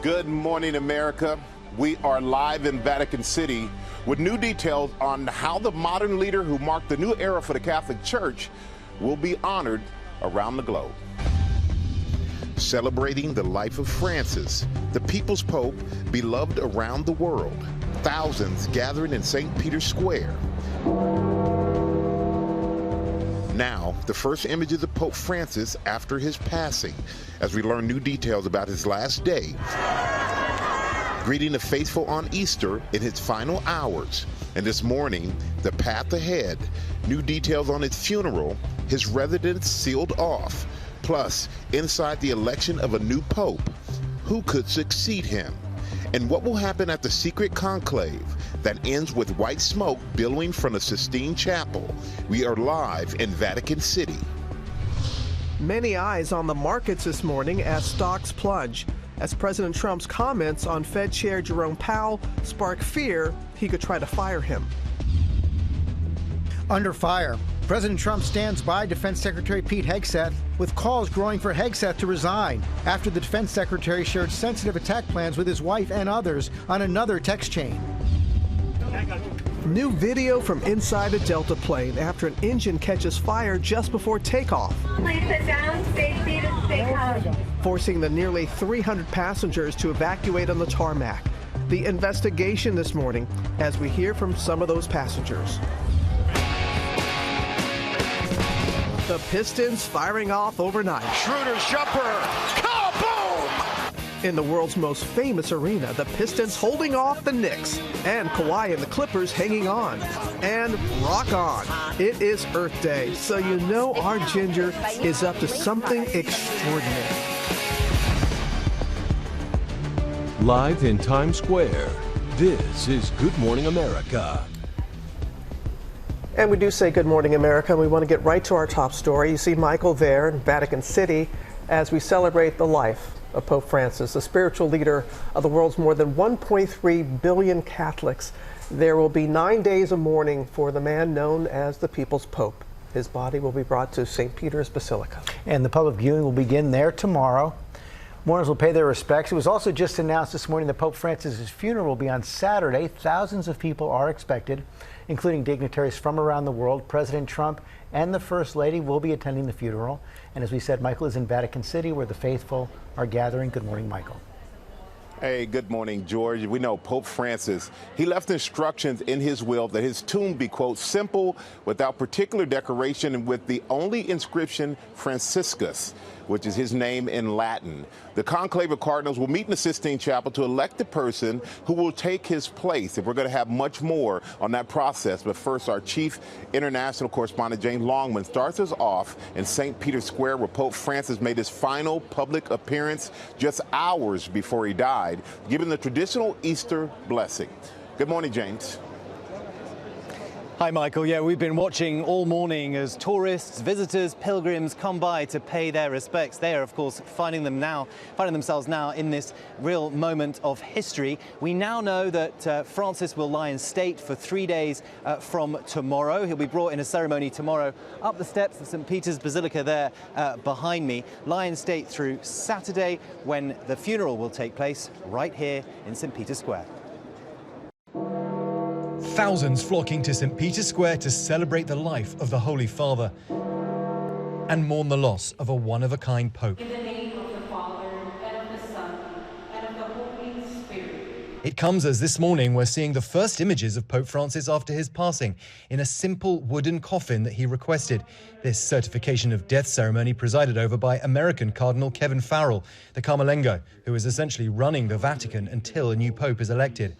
Good morning, America. We are live in Vatican City with new details on how the modern leader who marked the new era for the Catholic Church will be honored around the globe. Celebrating the life of Francis, the people's pope, beloved around the world. Thousands gathering in St. Peter's Square. Now, the first images of Pope Francis after his passing, as we learn new details about his last day. Greeting the faithful on Easter in his final hours. And this morning, the path ahead, new details on his funeral, his residence sealed off, plus inside the election of a new pope. Who could succeed him? And what will happen at the secret conclave that ends with white smoke billowing from the Sistine Chapel? We are live in Vatican City. Many eyes on the markets this morning as stocks plunge, as President Trump's comments on Fed Chair Jerome Powell spark fear he could try to fire him. Under fire, President Trump stands by Defense Secretary Pete Hegseth, with calls growing for Hegseth to resign after the Defense Secretary shared sensitive attack plans with his wife and others on another text chain. New video from inside a Delta plane after an engine catches fire just before takeoff. Please sit down, stay seated, stay calm. Forcing the nearly 300 passengers to evacuate on the tarmac. The investigation this morning as we hear from some of those passengers. The Pistons firing off overnight. Schroeder's jumper. Kaboom! In the world's most famous arena, the Pistons holding off the Knicks. And Kawhi and the Clippers hanging on. And rock on. It is Earth Day, so you know our Ginger is up to something extraordinary. Live in Times Square, this is Good Morning America. And we do say Good Morning America, and we want to get right to our top story. You see Michael there in Vatican City as we celebrate the life of Pope Francis, the spiritual leader of the world's more than 1.3 billion Catholics. There will be 9 days of mourning for the man known as the People's Pope. His body will be brought to St. Peter's Basilica. And the public viewing will begin there tomorrow. Mourners will pay their respects. It was also just announced this morning that Pope Francis' funeral will be on Saturday. Thousands of people are expected, including dignitaries from around the world. President Trump and the First Lady will be attending the funeral. And as we said, Michael is in Vatican City where the faithful are gathering. Good morning, Michael. Hey, good morning, George. We know Pope Francis, he left instructions in his will that his tomb be, quote, simple, without particular decoration, and with the only inscription, Franciscus, which is his name in Latin. The conclave of Cardinals will meet in the Sistine Chapel to elect the person who will take his place. And we're going to have much more on that process. But first, our chief international correspondent, James Longman, starts us off in St. Peter's Square, where Pope Francis made his final public appearance just hours before he died, giving the traditional Easter blessing. Good morning, James. Hi, Michael. Yeah, we've been watching all morning as tourists, visitors, pilgrims come by to pay their respects. They are, of course, finding themselves now in this real moment of history. We now know that Francis will lie in state for 3 days from tomorrow. He'll be brought in a ceremony tomorrow up the steps of St. Peter's Basilica there behind me. Lie in state through Saturday, when the funeral will take place right here in St. Peter's Square. Thousands flocking to St. Peter's Square to celebrate the life of the Holy Father and mourn the loss of a one-of-a-kind Pope. In the name of the Father, and of the Son, and of the Holy Spirit. It comes as this morning we're seeing the first images of Pope Francis after his passing in a simple wooden coffin that he requested. This certification of death ceremony presided over by American Cardinal Kevin Farrell, the Carmelengo, who is essentially running the Vatican until a new Pope is elected.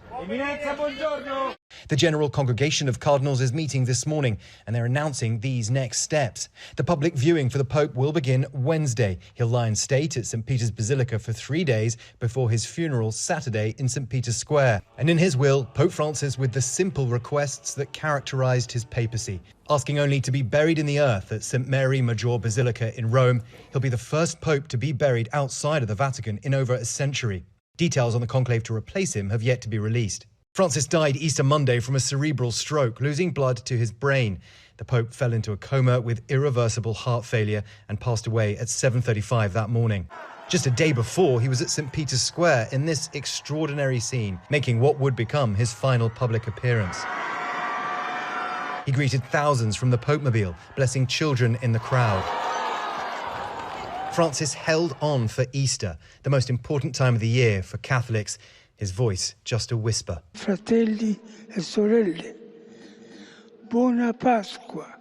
The General Congregation of Cardinals is meeting this morning, and they're announcing these next steps. The public viewing for the Pope will begin Wednesday. He'll lie in state at St. Peter's Basilica for 3 days before his funeral Saturday in St. Peter's Square. And in his will, Pope Francis with the simple requests that characterized his papacy. Asking only to be buried in the earth at St. Mary Maggiore Basilica in Rome, he'll be the first Pope to be buried outside of the Vatican in over a century. Details on the conclave to replace him have yet to be released. Francis died Easter Monday from a cerebral stroke, losing blood to his brain. The Pope fell into a coma with irreversible heart failure and passed away at 7:35 that morning. Just a day before, he was at St. Peter's Square in this extraordinary scene, making what would become his final public appearance. He greeted thousands from the Popemobile, blessing children in the crowd. Francis held on for Easter, the most important time of the year for Catholics, his voice just a whisper. Fratelli e sorelle, buona Pasqua.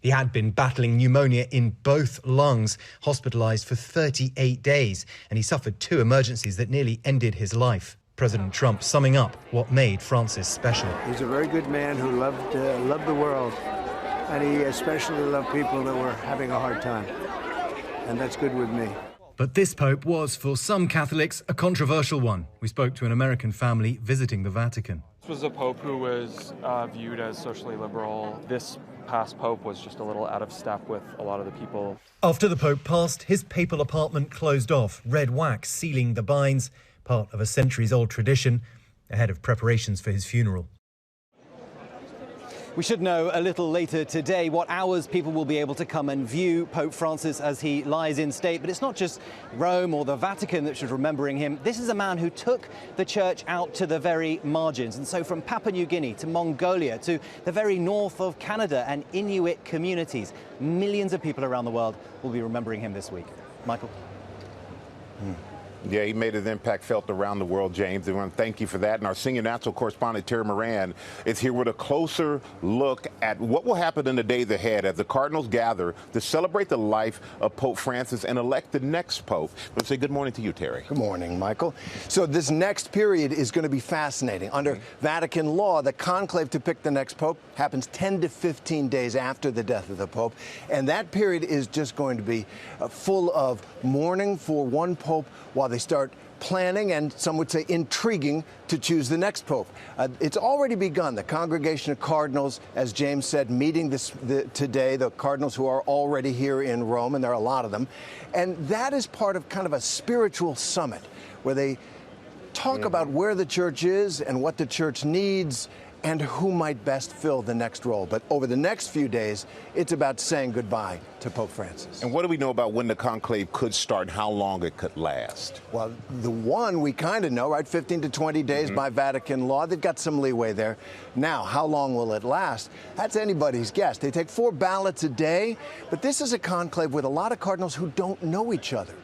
He had been battling pneumonia in both lungs, hospitalized for 38 days, and he suffered 2 emergencies that nearly ended his life. President Trump summing up what made Francis special. He's a very good man who loved the world, and he especially loved people that were having a hard time, and that's good with me. But this Pope was, for some Catholics, a controversial one. We spoke to an American family visiting the Vatican. This was a Pope who was viewed as socially liberal. This past Pope was just a little out of step with a lot of the people. After the Pope passed, his papal apartment closed off, red wax sealing the bines, part of a centuries-old tradition, ahead of preparations for his funeral. We should know a little later today what hours people will be able to come and view Pope Francis as he lies in state. But it's not just Rome or the Vatican that should be remembering him. This is a man who took the church out to the very margins. And so from Papua New Guinea to Mongolia to the very north of Canada and Inuit communities, millions of people around the world will be remembering him this week. Michael? Yeah, he made his impact felt around the world, James. And we want to thank you for that. And our senior national correspondent, Terry Moran, is here with a closer look at what will happen in the days ahead as the Cardinals gather to celebrate the life of Pope Francis and elect the next Pope. Let's say good morning to you, Terry. Good morning, Michael. So this next period is going to be fascinating. Under Vatican law, the conclave to pick the next Pope happens 10 to 15 days after the death of the Pope. And that period is just going to be full of mourning for one Pope while they start planning and some would say intriguing to choose the next Pope. It's already begun. The Congregation of Cardinals, as James said, meeting today, the Cardinals who are already here in Rome, and there are a lot of them. And that is part of kind of a spiritual summit where they talk about where the church is and what the church needs and who might best fill the next role. But over the next few days, it's about saying goodbye to Pope Francis. And what do we know about when the conclave could start and how long it could last? Well, the one we kind of know, right? 15 to 20 days by Vatican law. They've got some leeway there. Now, how long will it last? That's anybody's guess. They take 4 ballots a day, but this is a conclave with a lot of cardinals who don't know each other.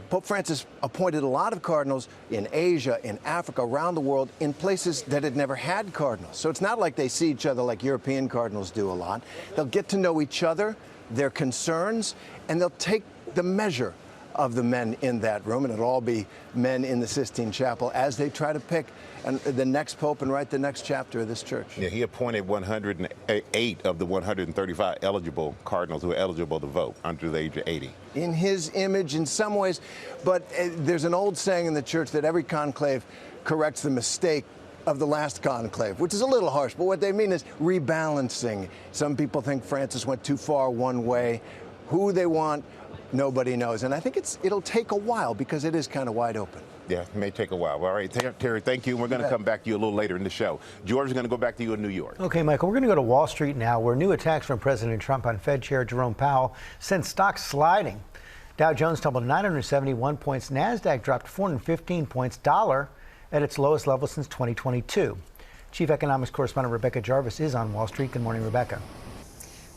Pope Francis appointed a lot of cardinals in Asia, in Africa, around the world, in places that had never had cardinals. So it's not like they see each other like European cardinals do a lot. They'll get to know each other, their concerns, and they'll take the measure of the men in that room, and it'll all be men in the Sistine Chapel as they try to pick the next Pope and write the next chapter of this church. Yeah, he appointed 108 of the 135 eligible cardinals who are eligible to vote under the age of 80. In his image in some ways, but there's an old saying in the church that every conclave corrects the mistake of the last conclave, which is a little harsh, but what they mean is rebalancing. Some people think Francis went too far one way. Who they want, nobody knows. And I think it'll take a while because it is kind of wide open. Yeah, it may take a while. All right, Terry, thank you. We're going to come back to you a little later in the show. George is going to go back to you in New York. Okay, Michael, we're going to go to Wall Street now, where new attacks from President Trump on Fed Chair Jerome Powell sent stocks sliding. Dow Jones tumbled 971 points. NASDAQ dropped 415 points. Dollar at its lowest level since 2022. Chief Economics Correspondent Rebecca Jarvis is on Wall Street. Good morning, Rebecca.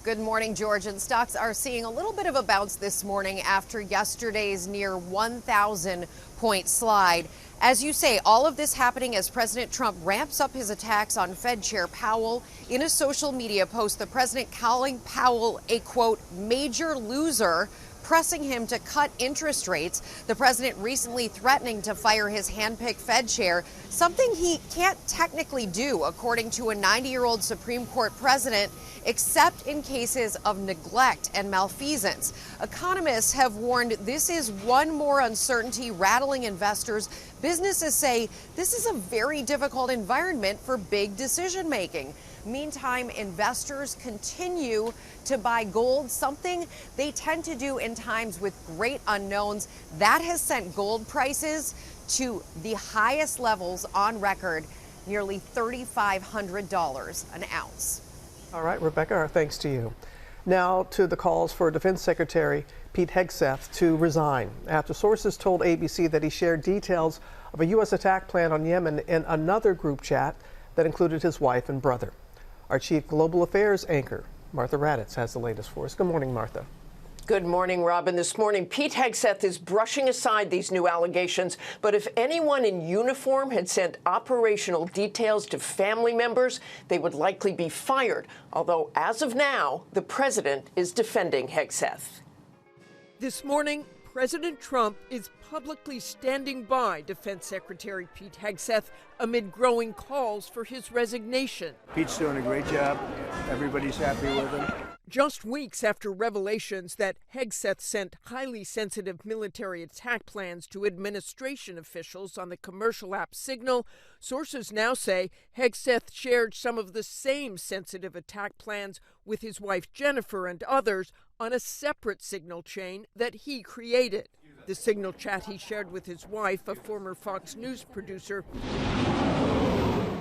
Good morning, George. And stocks are seeing a little bit of a bounce this morning after yesterday's near 1,000-point slide. As you say, all of this happening as President Trump ramps up his attacks on Fed Chair Powell. In a social media post, the president calling Powell a, quote, major loser, pressing him to cut interest rates. The president recently threatening to fire his handpicked Fed chair, something he can't technically do, according to a 90-year-old Supreme Court president, except in cases of neglect and malfeasance. Economists have warned this is one more uncertainty rattling investors. Businesses say this is a very difficult environment for big decision making. Meantime, investors continue to buy gold, something they tend to do in times with great unknowns. That has sent gold prices to the highest levels on record, nearly $3,500 an ounce. All right, Rebecca, our thanks to you. Now to the calls for Defense Secretary Pete Hegseth to resign after sources told ABC that he shared details of a U.S. attack plan on Yemen in another group chat that included his wife and brother. Our chief global affairs anchor, Martha Raddatz, has the latest for us. Good morning, Martha. Good morning, Robin. This morning, Pete Hegseth is brushing aside these new allegations. But if anyone in uniform had sent operational details to family members, they would likely be fired. Although, as of now, the president is defending Hegseth. This morning, President Trump is publicly standing by Defense Secretary Pete Hegseth amid growing calls for his resignation. Pete's doing a great job. Everybody's happy with him. Just weeks after revelations that Hegseth sent highly sensitive military attack plans to administration officials on the commercial app Signal, sources now say Hegseth shared some of the same sensitive attack plans with his wife Jennifer and others on a separate Signal chain that he created. The Signal chat he shared with his wife, a former Fox News producer,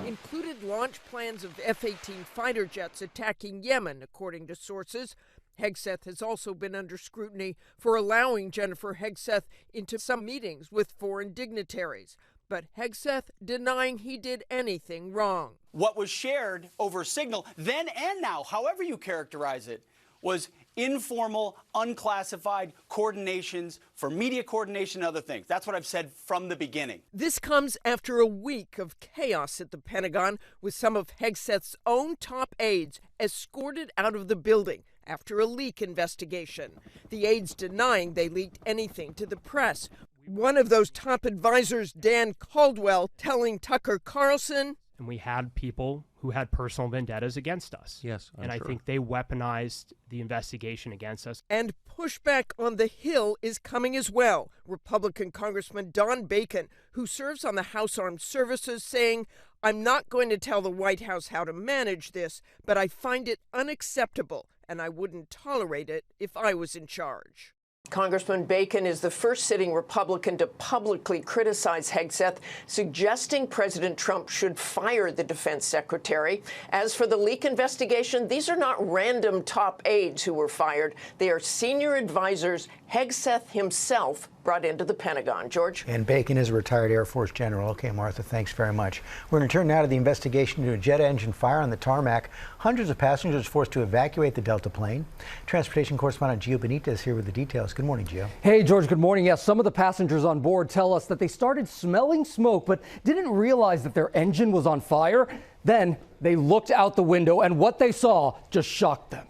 included launch plans of F-18 fighter jets attacking Yemen, according to sources. Hegseth has also been under scrutiny for allowing Jennifer Hegseth into some meetings with foreign dignitaries. But Hegseth denying he did anything wrong. What was shared over Signal, then and now, however you characterize it, was informal, unclassified coordinations for media coordination and other things. That's what I've said from the beginning. This comes after a week of chaos at the Pentagon, with some of Hegseth's own top aides escorted out of the building after a leak investigation. The aides denying they leaked anything to the press. One of those top advisors, Dan Caldwell, telling Tucker Carlson, and we had people who had personal vendettas against us. Yes, and I think they weaponized the investigation against us. And pushback on the Hill is coming as well. Republican Congressman Don Bacon, who serves on the House Armed Services, saying, "I'm not going to tell the White House how to manage this, but I find it unacceptable, and I wouldn't tolerate it if I was in charge." Congressman Bacon is the first sitting Republican to publicly criticize Hegseth, suggesting President Trump should fire the defense secretary. As for the leak investigation, these are not random top aides who were fired. They are senior advisors Hegseth himself brought into the Pentagon. George? And Bacon is a retired Air Force general. Okay, Martha, thanks very much. We're going to turn now to the investigation into a jet engine fire on the tarmac. Hundreds of passengers forced to evacuate the Delta plane. Transportation correspondent Gio Benitez here with the details. Good morning, Gio. Hey, George, good morning. Yes, some of the passengers on board tell us that they started smelling smoke but didn't realize that their engine was on fire. Then they looked out the window and what they saw just shocked them.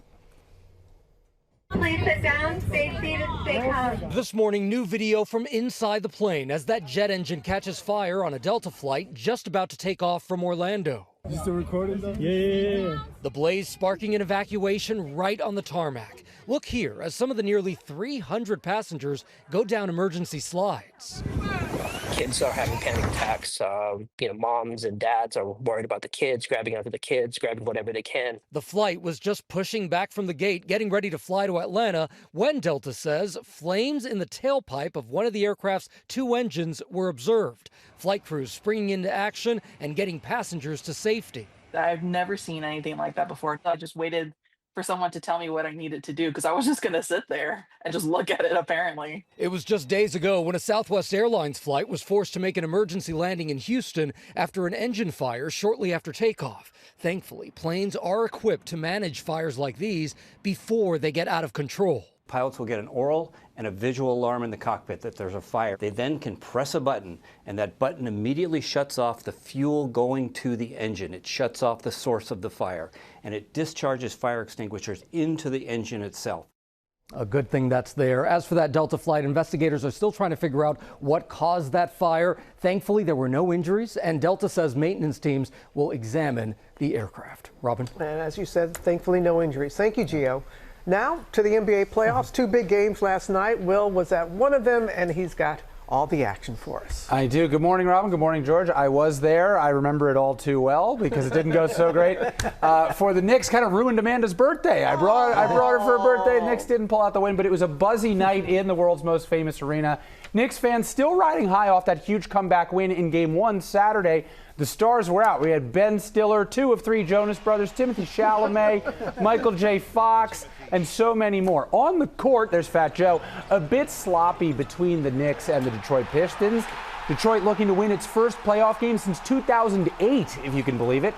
Please sit down, stay seated, stay calm. This morning, new video from inside the plane as that jet engine catches fire on a Delta flight just about to take off from Orlando. Is this the recording though? Yeah. The blaze sparking an evacuation right on the tarmac. Look here as some of the nearly 300 passengers go down emergency slides. Kids are having panic attacks. Moms and dads are worried about the kids, grabbing onto the kids, grabbing whatever they can. The flight was just pushing back from the gate, getting ready to fly to Atlanta, when Delta says flames in the tailpipe of one of the aircraft's two engines were observed. Flight crews springing into action and getting passengers to safety. I've never seen anything like that before. I just waited for someone to tell me what I needed to do because I was just going to sit there and just look at it, apparently. It was just days ago when a Southwest Airlines flight was forced to make an emergency landing in Houston after an engine fire shortly after takeoff. Thankfully, planes are equipped to manage fires like these before they get out of control. Pilots will get an oral and a visual alarm in the cockpit that there's a fire. They then can press a button, and that button immediately shuts off the fuel going to the engine. It shuts off the source of the fire, and it discharges fire extinguishers into the engine itself. A good thing that's there. As for that Delta flight, investigators are still trying to figure out what caused that fire. Thankfully, there were no injuries, and Delta says maintenance teams will examine the aircraft. Robin? And as you said, thankfully no injuries. Thank you, Gio. Now to the NBA playoffs. Two big games last night. Will was at one of them, and he's got all the action for us. I do. Good morning, Robin. Good morning, George. I was there. I remember it all too well because it didn't go so great. For the Knicks, kind of ruined Amanda's birthday. I brought her for her birthday. The Knicks didn't pull out the win, but it was a buzzy night in the world's most famous arena. Knicks fans still riding high off that huge comeback win in Game 1 Saturday. The stars were out. We had Ben Stiller, 2 of 3 Jonas Brothers, Timothée Chalamet, Michael J. Fox, and so many more. On the court, there's Fat Joe, a bit sloppy between the Knicks and the Detroit Pistons. Detroit looking to win its first playoff game since 2008, if you can believe it.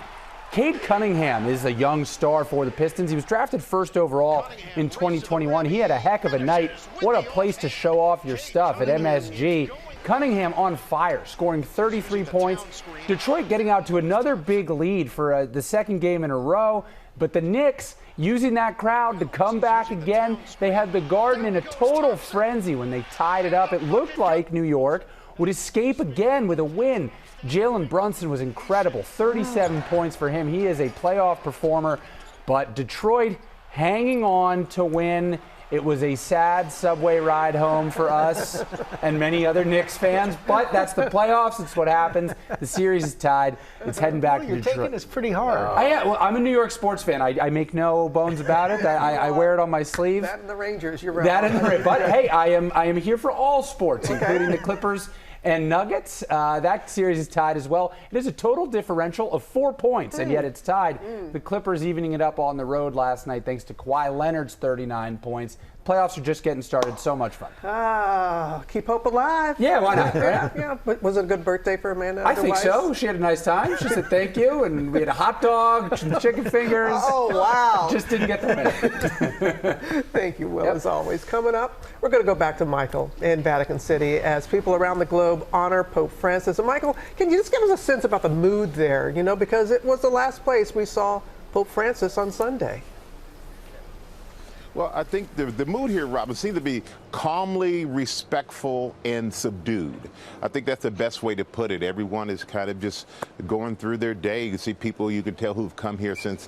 Cade Cunningham is a young star for the Pistons. He was drafted first overall in 2021. He had a heck of a night. What a place to show off your stuff at MSG. Cunningham on fire, scoring 33 points. Detroit getting out to another big lead for the second game in a row. But the Knicks using that crowd to come back again. They had the Garden in a total frenzy when they tied it up. It looked like New York would escape again with a win. Jalen Brunson was incredible, 37 points for him. He is a playoff performer, but Detroit hanging on to win. It was a sad subway ride home for us and many other Knicks fans, but that's the playoffs. It's what happens. The series is tied. It's heading back to Detroit. You're taking this pretty hard. Well, I'm a New York sports fan. I make no bones about it. I wear it on my sleeve. That and the Rangers, you're right. That and the Rangers. But hey, I am here for all sports, including the Clippers and Nuggets. That series is tied as well. It is a total differential of 4 points, and yet it's tied. The Clippers evening it up on the road last night thanks to Kawhi Leonard's 39 points. Playoffs are just getting started. So much fun. Keep hope alive. Yeah, why not? Right? Yeah. But was it a good birthday for Amanda? I think so. She had a nice time. She said thank you, and we had a hot dog, some chicken fingers. Oh, wow. Just didn't get the win. Thank you, Will, as always. Coming up, we're going to go back to Michael in Vatican City as people around the globe honor Pope Francis. And Michael, can you just give us a sense about the mood there, because it was the last place we saw Pope Francis on Sunday? Well, I think the mood here, Robin, seems to be calmly respectful and subdued. I think that's the best way to put it. Everyone is kind of just going through their day. You see people you can tell who've come here since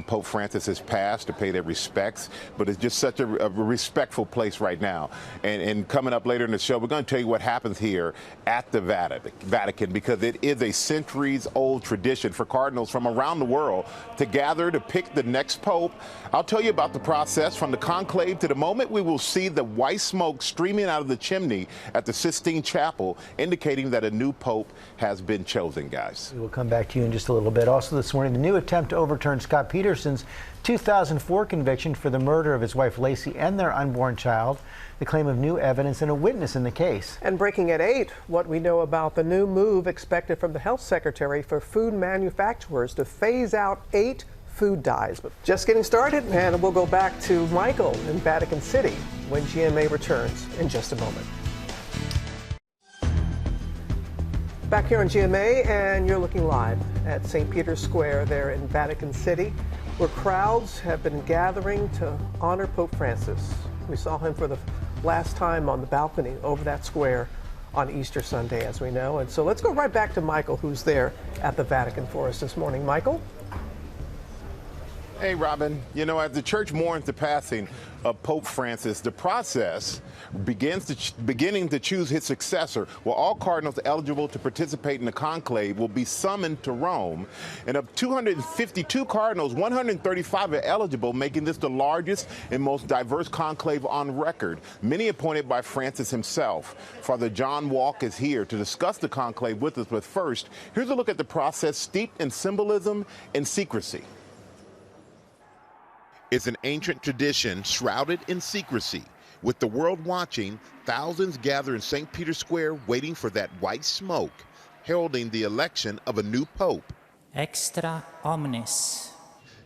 Pope Francis has passed to pay their respects, but it's just such a respectful place right now. And coming up later in the show, we're going to tell you what happens here at the Vatican, because it is a centuries-old tradition for cardinals from around the world to gather to pick the next pope. I'll tell you about the process from the conclave to the moment we will see the white smoke streaming out of the chimney at the Sistine Chapel, indicating that a new pope has been chosen, guys. We will come back to you in just a little bit. Also this morning, the new attempt to overturn Scott Peterson's 2004 conviction for the murder of his wife Lacey and their unborn child, the claim of new evidence and a witness in the case. And breaking at 8, what we know about the new move expected from the health secretary for food manufacturers to phase out 8 food dyes. But just getting started, and we'll go back to Michael in Vatican City when GMA returns in just a moment. Back here on GMA, and you're looking live at St. Peter's Square there in Vatican City, where crowds have been gathering to honor Pope Francis. We saw him for the last time on the balcony over that square on Easter Sunday, as we know. And so let's go right back to Michael, who's there at the Vatican for us this morning. Michael? Hey, Robin. As the church mourns the passing of Pope Francis, the process beginning to choose his successor. Well, all cardinals eligible to participate in the conclave will be summoned to Rome. And of 252 cardinals, 135 are eligible, making this the largest and most diverse conclave on record, many appointed by Francis himself. Father John Wauck is here to discuss the conclave with us. But first, here's a look at the process steeped in symbolism and secrecy. It's an ancient tradition shrouded in secrecy. With the world watching, thousands gather in St. Peter's Square waiting for that white smoke, heralding the election of a new pope. Extra omnes.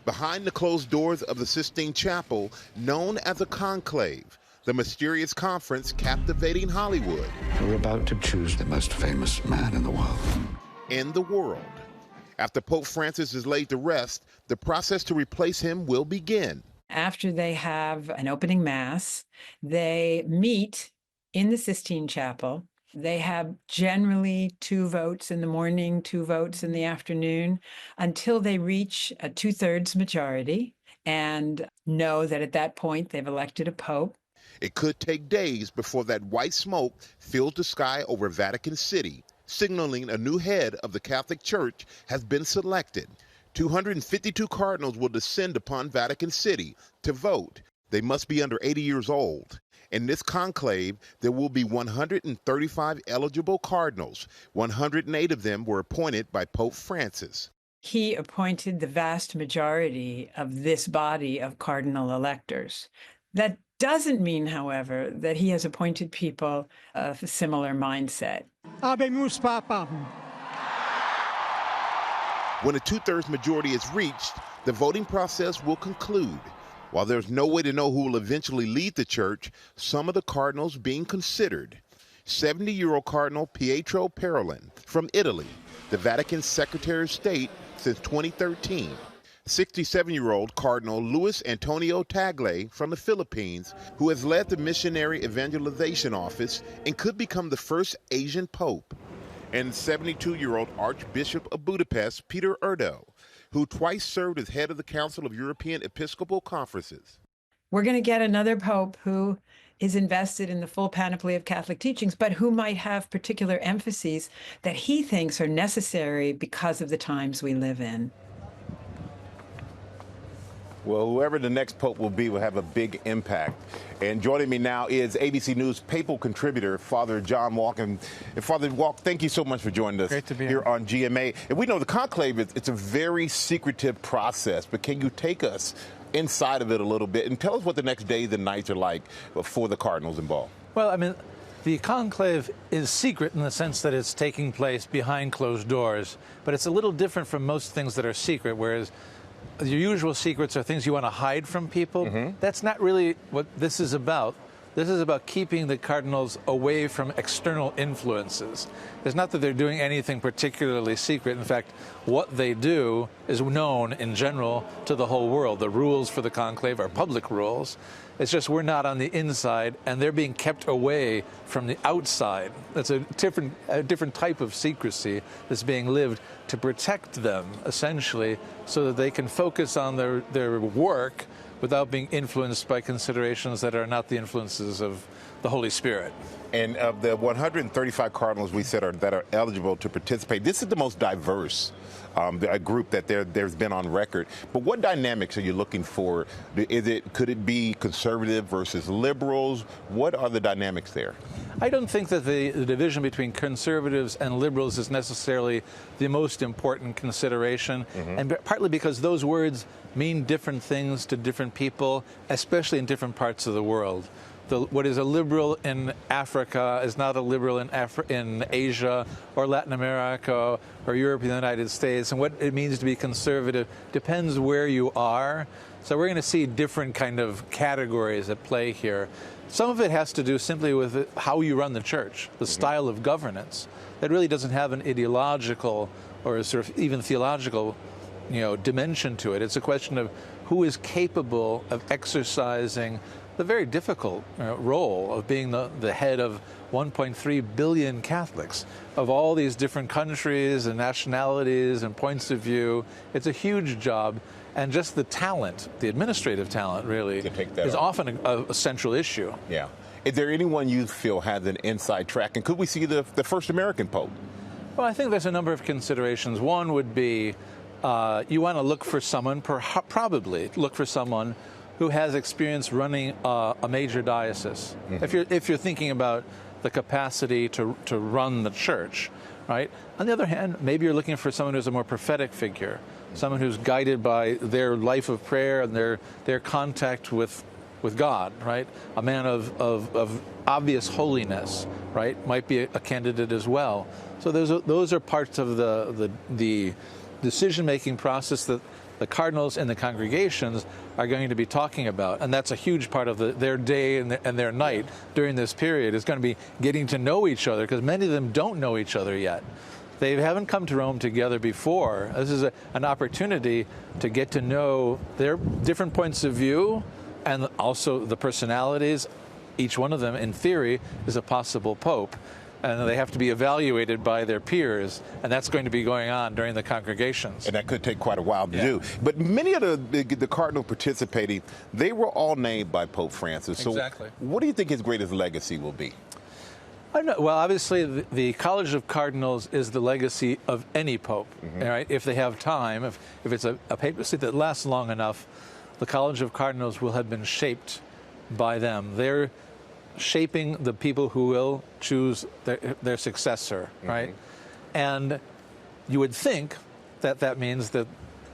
Behind the closed doors of the Sistine Chapel, known as a conclave, the mysterious conference captivating Hollywood. We're about to choose the most famous man in the world. In the world. After Pope Francis is laid to rest, the process to replace him will begin. After they have an opening mass, they meet in the Sistine Chapel. They have generally 2 votes in the morning, 2 votes in the afternoon, until they reach a 2/3 majority and know that at that point they've elected a pope. It could take days before that white smoke fills the sky over Vatican City, signaling a new head of the Catholic Church has been selected. 252 cardinals will descend upon Vatican City to vote. They must be under 80 years old. In this conclave, there will be 135 eligible cardinals. 108 of them were appointed by Pope Francis. he appointed the vast majority of this body of cardinal electors. That doesn't mean, however, that he has appointed people of a similar mindset. Habemus Papam. When a 2/3 majority is reached, the voting process will conclude. While there's no way to know who will eventually lead the church, some of the cardinals being considered. 70-year-old Cardinal Pietro Parolin from Italy, the Vatican Secretary of State since 2013. 67-year-old Cardinal Luis Antonio Tagle from the Philippines, who has led the Missionary Evangelization Office and could become the first Asian Pope. And 72-year-old Archbishop of Budapest, Peter Erdo, who twice served as head of the Council of European Episcopal Conferences. We're going to get another pope who is invested in the full panoply of Catholic teachings, but who might have particular emphases that he thinks are necessary because of the times we live in. Well, whoever the next pope will be will have a big impact. And joining me now is ABC News Papal contributor, Father John Wauck. And Father Wauck, thank you so much for joining us here on GMA. And we know the conclave, it's a very secretive process, but can you take us inside of it a little bit and tell us what the next days and nights are like for the cardinals involved? Well, I mean, the conclave is secret in the sense that it's taking place behind closed doors, but it's a little different from most things that are secret, whereas your usual secrets are things you want to hide from people. That's not really what this is about. This is about keeping the cardinals away from external influences. It's not that they're doing anything particularly secret. In fact, what they do is known in general to the whole world. The rules for the conclave are public rules. It's just we're not on the inside, and they're being kept away from the outside. That's a different type of secrecy that's being lived to protect them, essentially, so that they can focus on their work without being influenced by considerations that are not the influences of the Holy Spirit. And of the 135 cardinals we said that are eligible to participate, this is the most diverse a group that there's been on record. But what dynamics are you looking for? Could it be conservative versus liberals? What are the dynamics there? I don't think that the division between conservatives and liberals is necessarily the most important consideration, and partly because those words mean different things to different people, especially in different parts of the world. What is a liberal in Africa is not a liberal in Asia or Latin America or Europe and the United States. And what it means to be conservative depends where you are. So we're going to see different kind of categories at play here. Some of it has to do simply with how you run the church, the style of governance. That really doesn't have an ideological or sort of even theological, dimension to it. It's a question of who is capable of exercising the very difficult role of being the head of 1.3 billion Catholics of all these different countries and nationalities and points of view. It's a huge job, and just the talent, the administrative talent, really, is often a central issue. Yeah. Is there anyone you feel has an inside track, and could we see the first American Pope? Well, I think there's a number of considerations. One would be you want to look for someone, probably look for someone who has experience running a major diocese. If you're thinking about the capacity to run the church, right? On the other hand, maybe you're looking for someone who's a more prophetic figure, someone who's guided by their life of prayer and their contact with God, right? A man of obvious holiness, right? Might be a candidate as well. So those are parts of the decision-making process that the cardinals and the congregations are going to be talking about, and that's a huge part of their day and their night during this period is going to be getting to know each other, because many of them don't know each other yet. They haven't come to Rome together before. This is an opportunity to get to know their different points of view and also the personalities. Each one of them, in theory, is a possible pope. And they have to be evaluated by their peers, and that's going to be going on during the congregations. And that could take quite a while to do. But many of the cardinals participating, they were all named by Pope Francis. So exactly. What do you think his greatest legacy will be? I don't know. Well, obviously, the College of Cardinals is the legacy of any pope, right? If they have time, if it's a papacy that lasts long enough, the College of Cardinals will have been shaped by them. They're shaping the people who will choose their successor, right? And you would think that means that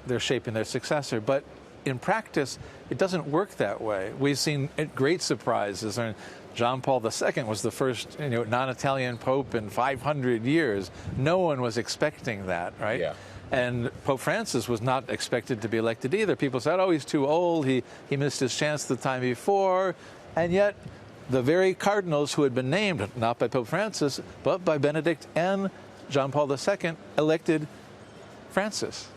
they're shaping their successor. But in practice, it doesn't work that way. We've seen great surprises. I mean, John Paul II was the first non-Italian pope in 500 years. No one was expecting that, right? Yeah. And Pope Francis was not expected to be elected either. People said, oh, he's too old. He missed his chance the time before. And yet, the very cardinals who had been named, not by Pope Francis, but by Benedict and John Paul II, elected Francis.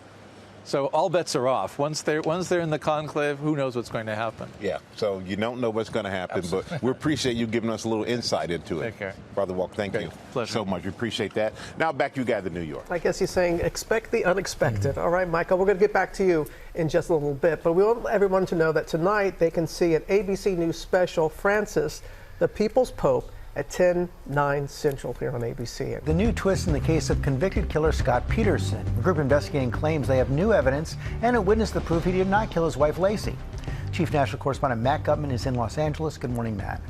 So all bets are off. Once they're in the conclave, who knows what's going to happen? Yeah, so you don't know what's going to happen, Absolutely. But we appreciate you giving us a little insight into it. Take care. Brother Wauck, thank you so much. We appreciate that. Now back you guys in New York. I guess he's saying expect the unexpected. All right, Michael, we're going to get back to you in just a little bit, but we want everyone to know that tonight they can see an ABC News special, Francis, the People's Pope, at 10/9 Central here on ABC. The new twist in the case of convicted killer Scott Peterson. The group investigating claims they have new evidence and a witness to prove he did not kill his wife, Lacey. Chief National Correspondent Matt Gutman is in Los Angeles. Good morning, Matt.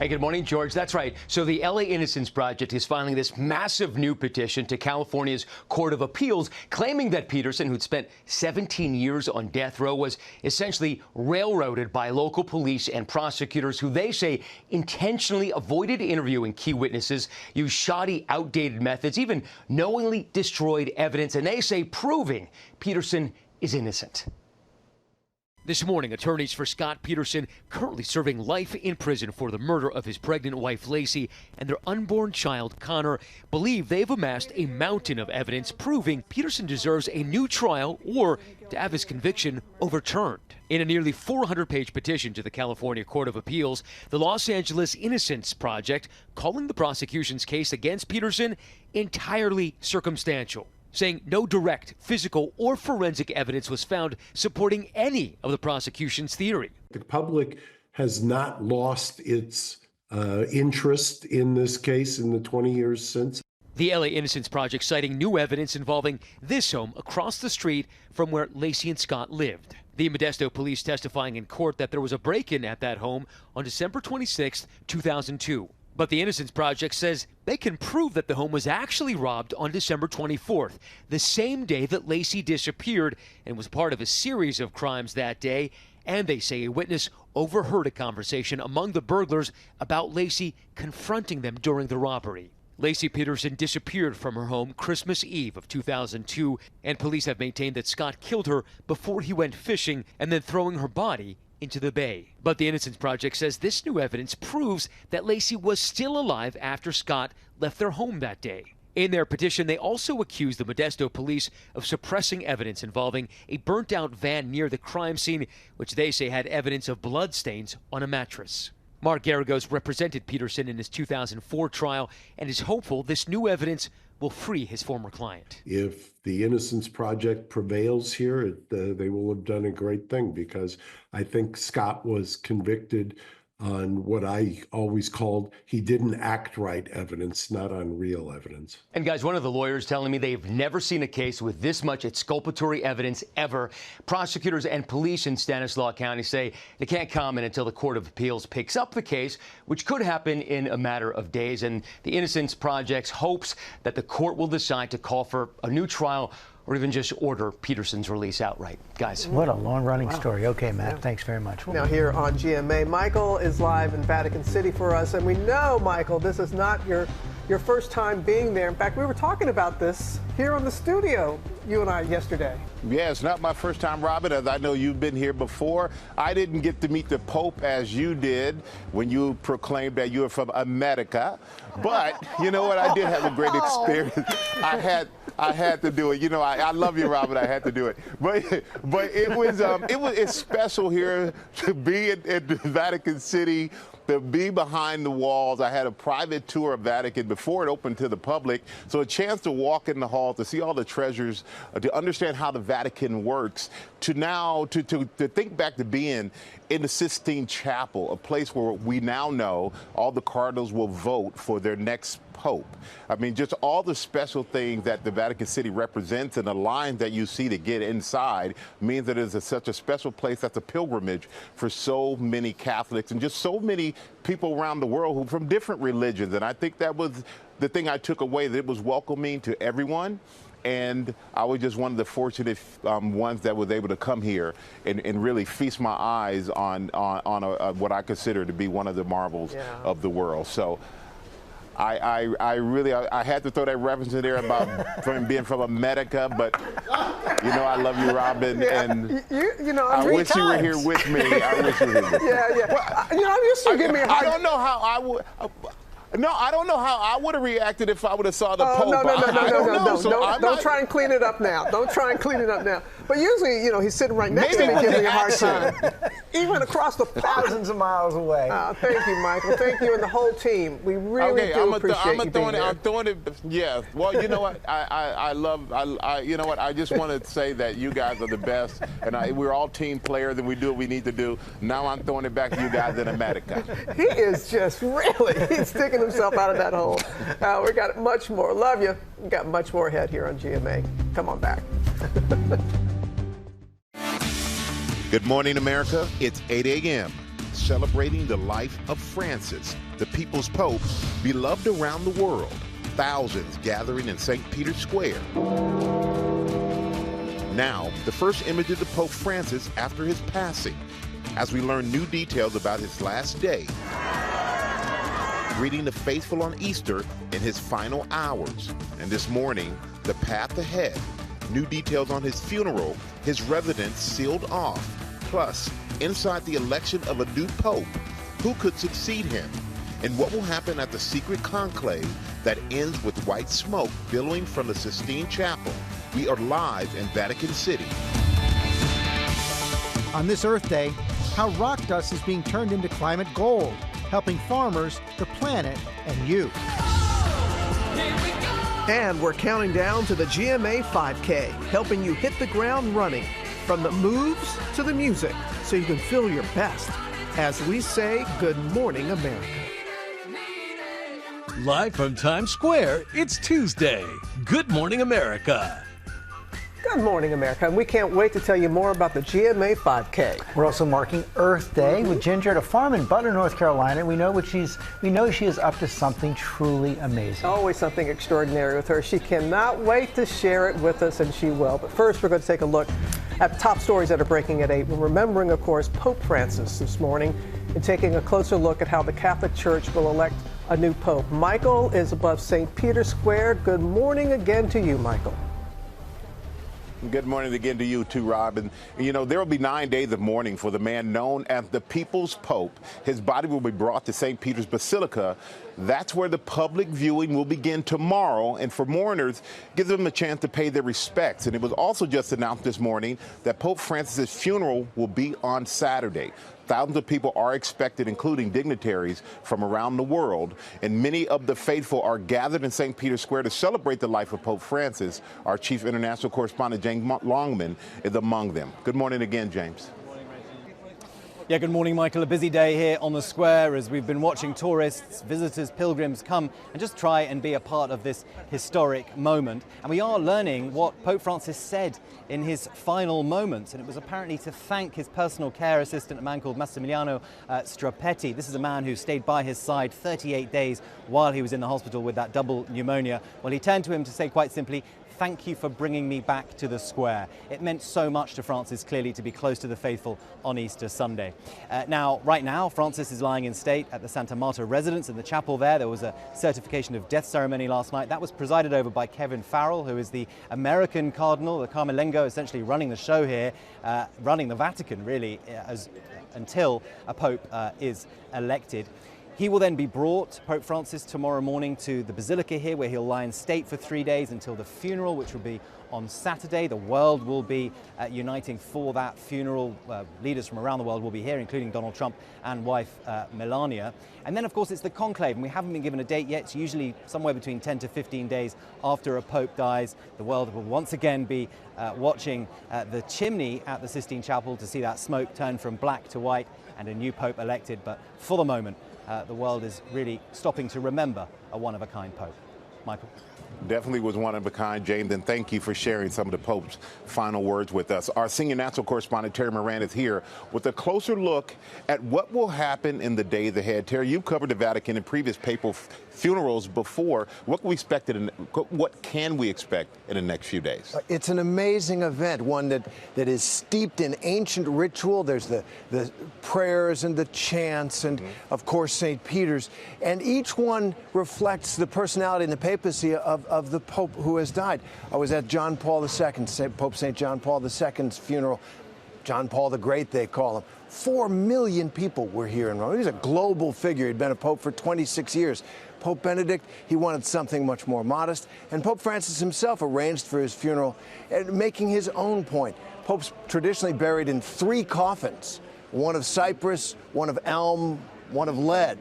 Hey, good morning, George. That's right. So the LA Innocence Project is filing this massive new petition to California's Court of Appeals, claiming that Peterson, who'd spent 17 years on death row, was essentially railroaded by local police and prosecutors who they say intentionally avoided interviewing key witnesses, used shoddy, outdated methods, even knowingly destroyed evidence, and they say proving Peterson is innocent. This morning, attorneys for Scott Peterson, currently serving life in prison for the murder of his pregnant wife, Lacey, and their unborn child, Connor, believe they've amassed a mountain of evidence proving Peterson deserves a new trial or to have his conviction overturned. In a nearly 400-page petition to the California Court of Appeals, the Los Angeles Innocence Project calling the prosecution's case against Peterson entirely circumstantial, saying no direct physical or forensic evidence was found supporting any of the prosecution's theory. The public has not lost its interest in this case in the 20 years since. The LA Innocence Project citing new evidence involving this home across the street from where Lacey and Scott lived. The Modesto police testifying in court that there was a break-in at that home on December 26, 2002. But the Innocence Project says they can prove that the home was actually robbed on December 24th, the same day that Lacey disappeared and was part of a series of crimes that day. And they say a witness overheard a conversation among the burglars about Lacey confronting them during the robbery. Lacey Peterson disappeared from her home Christmas Eve of 2002, and police have maintained that Scott killed her before he went fishing and then throwing her body into the bay. But the Innocence Project says this new evidence proves that Lacey was still alive after Scott left their home that day. In their petition, they also accuse the Modesto police of suppressing evidence involving a burnt-out van near the crime scene, which they say had evidence of bloodstains on a mattress. Mark Garagos represented Peterson in his 2004 trial and is hopeful this new evidence will free his former client. If the Innocence Project prevails here, they will have done a great thing, because I think Scott was convicted on what I always called he didn't act right evidence, not on real evidence. And guys, one of the lawyers telling me they've never seen a case with this much exculpatory evidence ever. Prosecutors and police in Stanislaus County say they can't comment until the Court of Appeals picks up the case, which could happen in a matter of days. And the Innocence Project's hopes that the court will decide to call for a new trial or even just order Peterson's release outright. Guys. What a long-running story. Okay, Matt, thanks very much. Now here on GMA, Michael is live in Vatican City for us, and we know, Michael, this is not your first time being there. In fact, we were talking about this here on the studio, you and I, yesterday. Yeah, it's not my first time, Robin, as I know you've been here before. I didn't get to meet the Pope as you did when you proclaimed that you were from America. But you know what? I did have a great experience. I had to do it. You know, I love you, Robin. I had to do it. But it's special here to be in Vatican City, to be behind the walls. I had a private tour of Vatican before it opened to the public, so a chance to walk in the hall, to see all the treasures, to understand how the Vatican works, to think back to being in the Sistine Chapel, a place where we now know all the cardinals will vote for their next pope. I mean, just all the special things that the Vatican City represents, and the lines that you see to get inside means that it is such a special place that's a pilgrimage for so many Catholics and just so many people around the world who from different religions. And I think that was the thing I took away, that it was welcoming to everyone. And I was just one of the fortunate ones that was able to come here and really feast my eyes on what I consider to be one of the marvels of the world. So I really had to throw that reference in there about being from America, but you know I love you, Robin, and you know, I wish you were here with me. I wish you were here with me. Well, you know, I'm used to giving me a hard. I don't know how I would. No, I don't know how I would have reacted if I would have saw the Pope. No. Don't try and clean it up now. Don't try and clean it up now. But usually, you know, he's sitting right next to me giving me a hard time. Even across the thousands of miles away. Thank you, Michael. Thank you and the whole team. We really do appreciate you being here. I'm throwing it. Yeah. Well, you know what? You know what? I just want to say that you guys are the best, and we're all team players, and we do what we need to do. Now I'm throwing it back to you guys in America. He is just he's sticking himself out of that hole. We got much more. Love you. We got much more ahead here on GMA. Come on back. Good morning, America. It's 8 a.m. Celebrating the life of Francis, the people's Pope, beloved around the world. Thousands gathering in St. Peter's Square. Now, the first image of the Pope Francis after his passing, as we learn new details about his last day. Greeting the faithful on Easter in his final hours. And this morning, the path ahead. New details on his funeral, his residence sealed off. Plus, inside the election of a new pope, who could succeed him? And what will happen at the secret conclave that ends with white smoke billowing from the Sistine Chapel? We are live in Vatican City. On this Earth Day, how rock dust is being turned into climate gold, helping farmers, the planet, and you. And we're counting down to the GMA 5K, helping you hit the ground running, from the moves to the music, so you can feel your best. As we say, good morning, America. Live from Times Square, it's Tuesday. Good morning, America. Good morning, America, and we can't wait to tell you more about the GMA 5K. We're also marking Earth Day with Ginger at a farm in Butler, North Carolina. We know she is up to something truly amazing. Always something extraordinary with her. She cannot wait to share it with us, and she will. But first, we're going to take a look at top stories that are breaking at 8. We're remembering, of course, Pope Francis this morning and taking a closer look at how the Catholic Church will elect a new pope. Michael is above St. Peter's Square. Good morning again to you, Michael. Good morning again to you too, Rob. And you know, there will be 9 days of mourning for the man known as the People's Pope. His body will be brought to St. Peter's Basilica. That's where the public viewing will begin tomorrow. And for mourners, gives them a chance to pay their respects. And it was also just announced this morning that Pope Francis's funeral will be on Saturday. Thousands of people are expected, including dignitaries from around the world, and many of the faithful are gathered in St. Peter's Square to celebrate the life of Pope Francis. Our chief international correspondent, James Longman, is among them. Good morning again, James. Yeah, good morning, Michael. A busy day here on the square as we've been watching tourists, visitors, pilgrims come and just try and be a part of this historic moment. And we are learning what Pope Francis said in his final moments. And it was apparently to thank his personal care assistant, a man called Massimiliano Strapetti. This is a man who stayed by his side 38 days while he was in the hospital with that double pneumonia. Well, he turned to him to say quite simply, "Thank you for bringing me back to the square." It meant so much to Francis, clearly, to be close to the faithful on Easter Sunday. Right now, Francis is lying in state at the Santa Marta residence in the chapel there. There was a certification of death ceremony last night. That was presided over by Kevin Farrell, who is the American cardinal, the Carmelengo, essentially running the show here, running the Vatican, really, until a pope is elected. He will then be brought, Pope Francis, tomorrow morning to the Basilica here, where he'll lie in state for 3 days until the funeral, which will be on Saturday. The world will be uniting for that funeral. Leaders from around the world will be here, including Donald Trump and wife Melania. And then, of course, it's the conclave, and we haven't been given a date yet. It's usually somewhere between 10 to 15 days after a pope dies. The world will once again be watching the chimney at the Sistine Chapel to see that smoke turn from black to white and a new pope elected. But for the moment, the world is really stopping to remember a one-of-a-kind pope. Michael. Definitely was one of a kind, James, and thank you for sharing some of the Pope's final words with us. Our senior national correspondent, Terry Moran, is here with a closer look at what will happen in the days ahead. Terry, you've covered the Vatican in previous papal funerals before. What can we expect in the next few days? It's an amazing event, one that is steeped in ancient ritual. There's the prayers and the chants and, of course, St. Peter's. And each one reflects the personality and the papacy of the Pope who has died. I was at John Paul II, Pope St. John Paul II's funeral. John Paul the Great, they call him. 4 million people were here in Rome. He's a global figure. He'd been a pope for 26 years. Pope Benedict, he wanted something much more modest. And Pope Francis himself arranged for his funeral, making his own point. Popes traditionally buried in 3 coffins, one of cypress, one of elm, one of lead.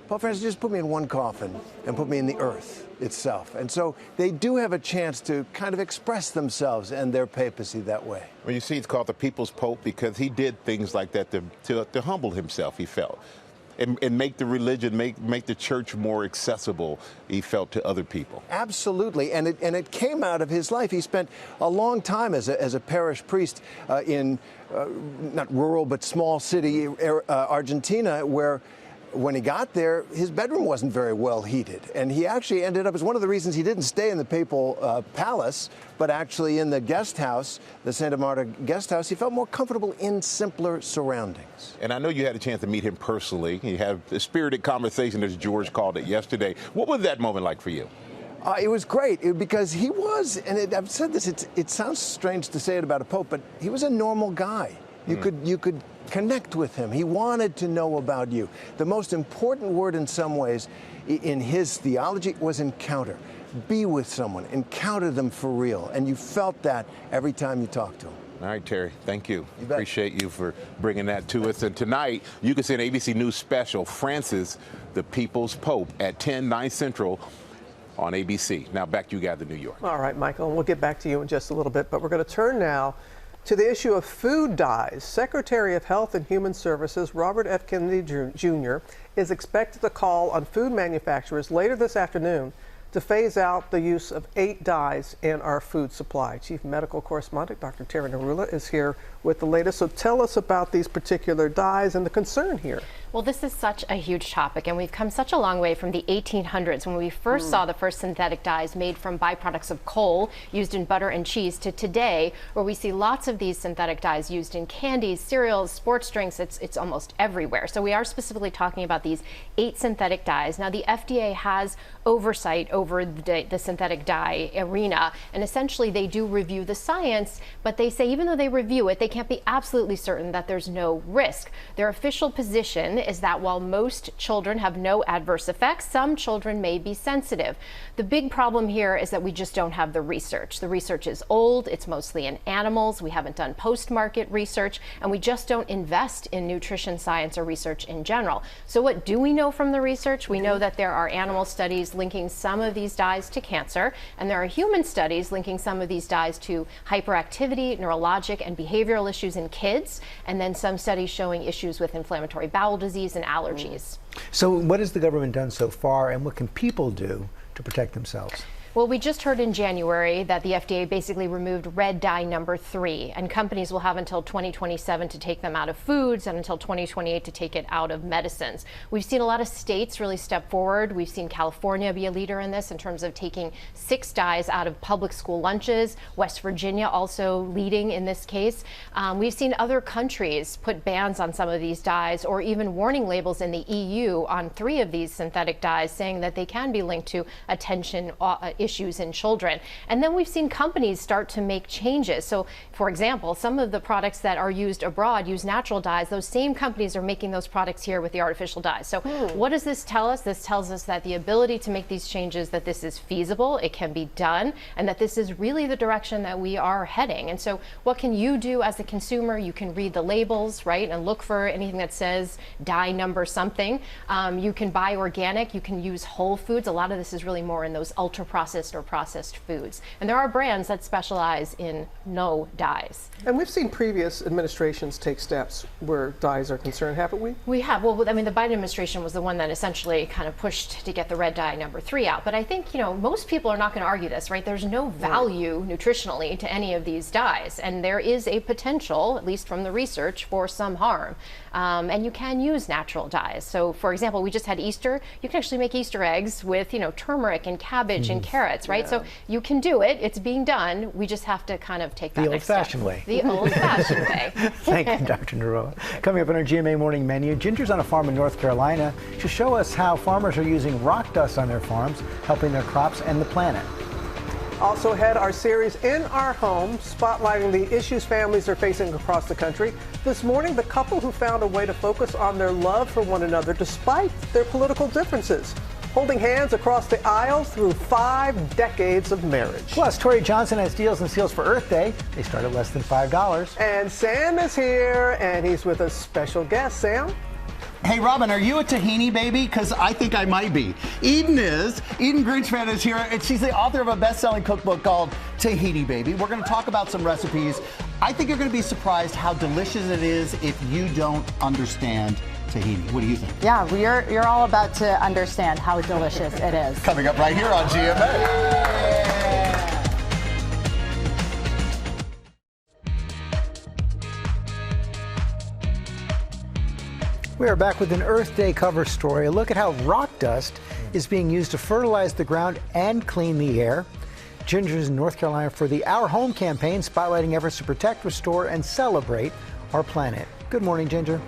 Pope Francis just put me in one coffin and put me in the earth itself. And so they do have a chance to kind of express themselves and their papacy that way. Well, you see, it's called the People's Pope because he did things like that to humble himself, he felt, and make the religion, make the church more accessible, he felt, to other people. Absolutely, and it came out of his life. He spent a long time as a parish priest in not rural but small city Argentina, where when he got there, his bedroom wasn't very well heated. And he actually ended up, as one of the reasons he didn't stay in the papal palace, but actually in the guest house, the Santa Marta guest house, he felt more comfortable in simpler surroundings. And I know you had a chance to meet him personally. You had a spirited conversation, as George called it yesterday. What was that moment like for you? It was great because he was, and I've said this, it sounds strange to say it about a pope, but he was a normal guy. You could connect with him. He wanted to know about you. The most important word in some ways in his theology was encounter. Be with someone, encounter them for real. And you felt that every time you talked to him. All right, Terry, thank you. Appreciate you for bringing that to us. And tonight, you can see an ABC News special, Francis, the People's Pope, at 10, 9 Central on ABC. Now back to you guys in New York. All right, Michael, we'll get back to you in just a little bit, but we're going to turn now to the issue of food dyes. Secretary of Health and Human Services Robert F. Kennedy Jr. is expected to call on food manufacturers later this afternoon to phase out the use of 8 dyes in our food supply. Chief Medical Correspondent Dr. Tara Narula is here with the latest. So tell us about these particular dyes and the concern here. Well, this is such a huge topic, and we've come such a long way from the 1800s when we first saw the first synthetic dyes made from byproducts of coal used in butter and cheese to today, where we see lots of these synthetic dyes used in candies, cereals, sports drinks. It's almost everywhere. So we are specifically talking about these 8 synthetic dyes. Now, the FDA has oversight over the synthetic dye arena, and essentially they do review the science, but they say even though they review it, they can't be absolutely certain that there's no risk. Their official position is that while most children have no adverse effects, some children may be sensitive. The big problem here is that we just don't have the research. The research is old, it's mostly in animals, we haven't done post-market research, and we just don't invest in nutrition science or research in general. So what do we know from the research? We know that there are animal studies linking some of these dyes to cancer, and there are human studies linking some of these dyes to hyperactivity, neurologic, and behavioral issues in kids, and then some studies showing issues with inflammatory bowel disease and allergies. So what has the government done so far, and what can people do to protect themselves? Well, we just heard in January that the FDA basically removed red dye number 3, and companies will have until 2027 to take them out of foods and until 2028 to take it out of medicines. We've seen a lot of states really step forward. We've seen California be a leader in this in terms of taking 6 dyes out of public school lunches. West Virginia also leading in this case. We've seen other countries put bans on some of these dyes, or even warning labels in the EU on 3 of these synthetic dyes, saying that they can be linked to attention issues in children. And then we've seen companies start to make changes. So, for example, some of the products that are used abroad use natural dyes. Those same companies are making those products here with the artificial dyes. So what does this tell us? This tells us that the ability to make these changes, that this is feasible, it can be done, and that this is really the direction that we are heading. And so what can you do as a consumer? You can read the labels, right, and look for anything that says dye number something. You can buy organic. You can use whole foods. A lot of this is really more in those ultra-processed processed or processed foods. And there are brands that specialize in no dyes. And we've seen previous administrations take steps where dyes are concerned, haven't we? We have. Well, I mean, the Biden administration was the one that essentially kind of pushed to get the red dye number 3 out. But I think, most people are not going to argue this, right? There's no value nutritionally to any of these dyes. And there is a potential, at least from the research, for some harm. And you can use natural dyes. So, for example, we just had Easter. You can actually make Easter eggs with, turmeric and cabbage and carrots, right? Yeah. So you can do it. It's being done. We just have to kind of take that next step. The old-fashioned way. The old-fashioned way. Thank you, Dr. Naroa. Coming up on our GMA Morning Menu, Ginger's on a farm in North Carolina to show us how farmers are using rock dust on their farms, helping their crops and the planet. Also ahead, our series In Our Home, spotlighting the issues families are facing across the country. This morning, the couple who found a way to focus on their love for one another despite their political differences. Holding hands across the aisle through 5 decades of marriage. Plus, Tori Johnson has deals and seals for Earth Day. They start at less than $5. And Sam is here, and he's with a special guest. Sam? Hey, Robin, are you a tahini baby? Because I think I might be. Eden is. Eden Greenspan is here, and she's the author of a best-selling cookbook called Tahini Baby. We're going to talk about some recipes. I think you're going to be surprised how delicious it is if you don't understand tahini. What do you think? Yeah, you're all about to understand how delicious it is. Coming up right here on GMA. We are back with an Earth Day cover story. A look at how rock dust is being used to fertilize the ground and clean the air. Ginger's in North Carolina for the Our Home campaign, spotlighting efforts to protect, restore, and celebrate our planet. Good morning, Ginger.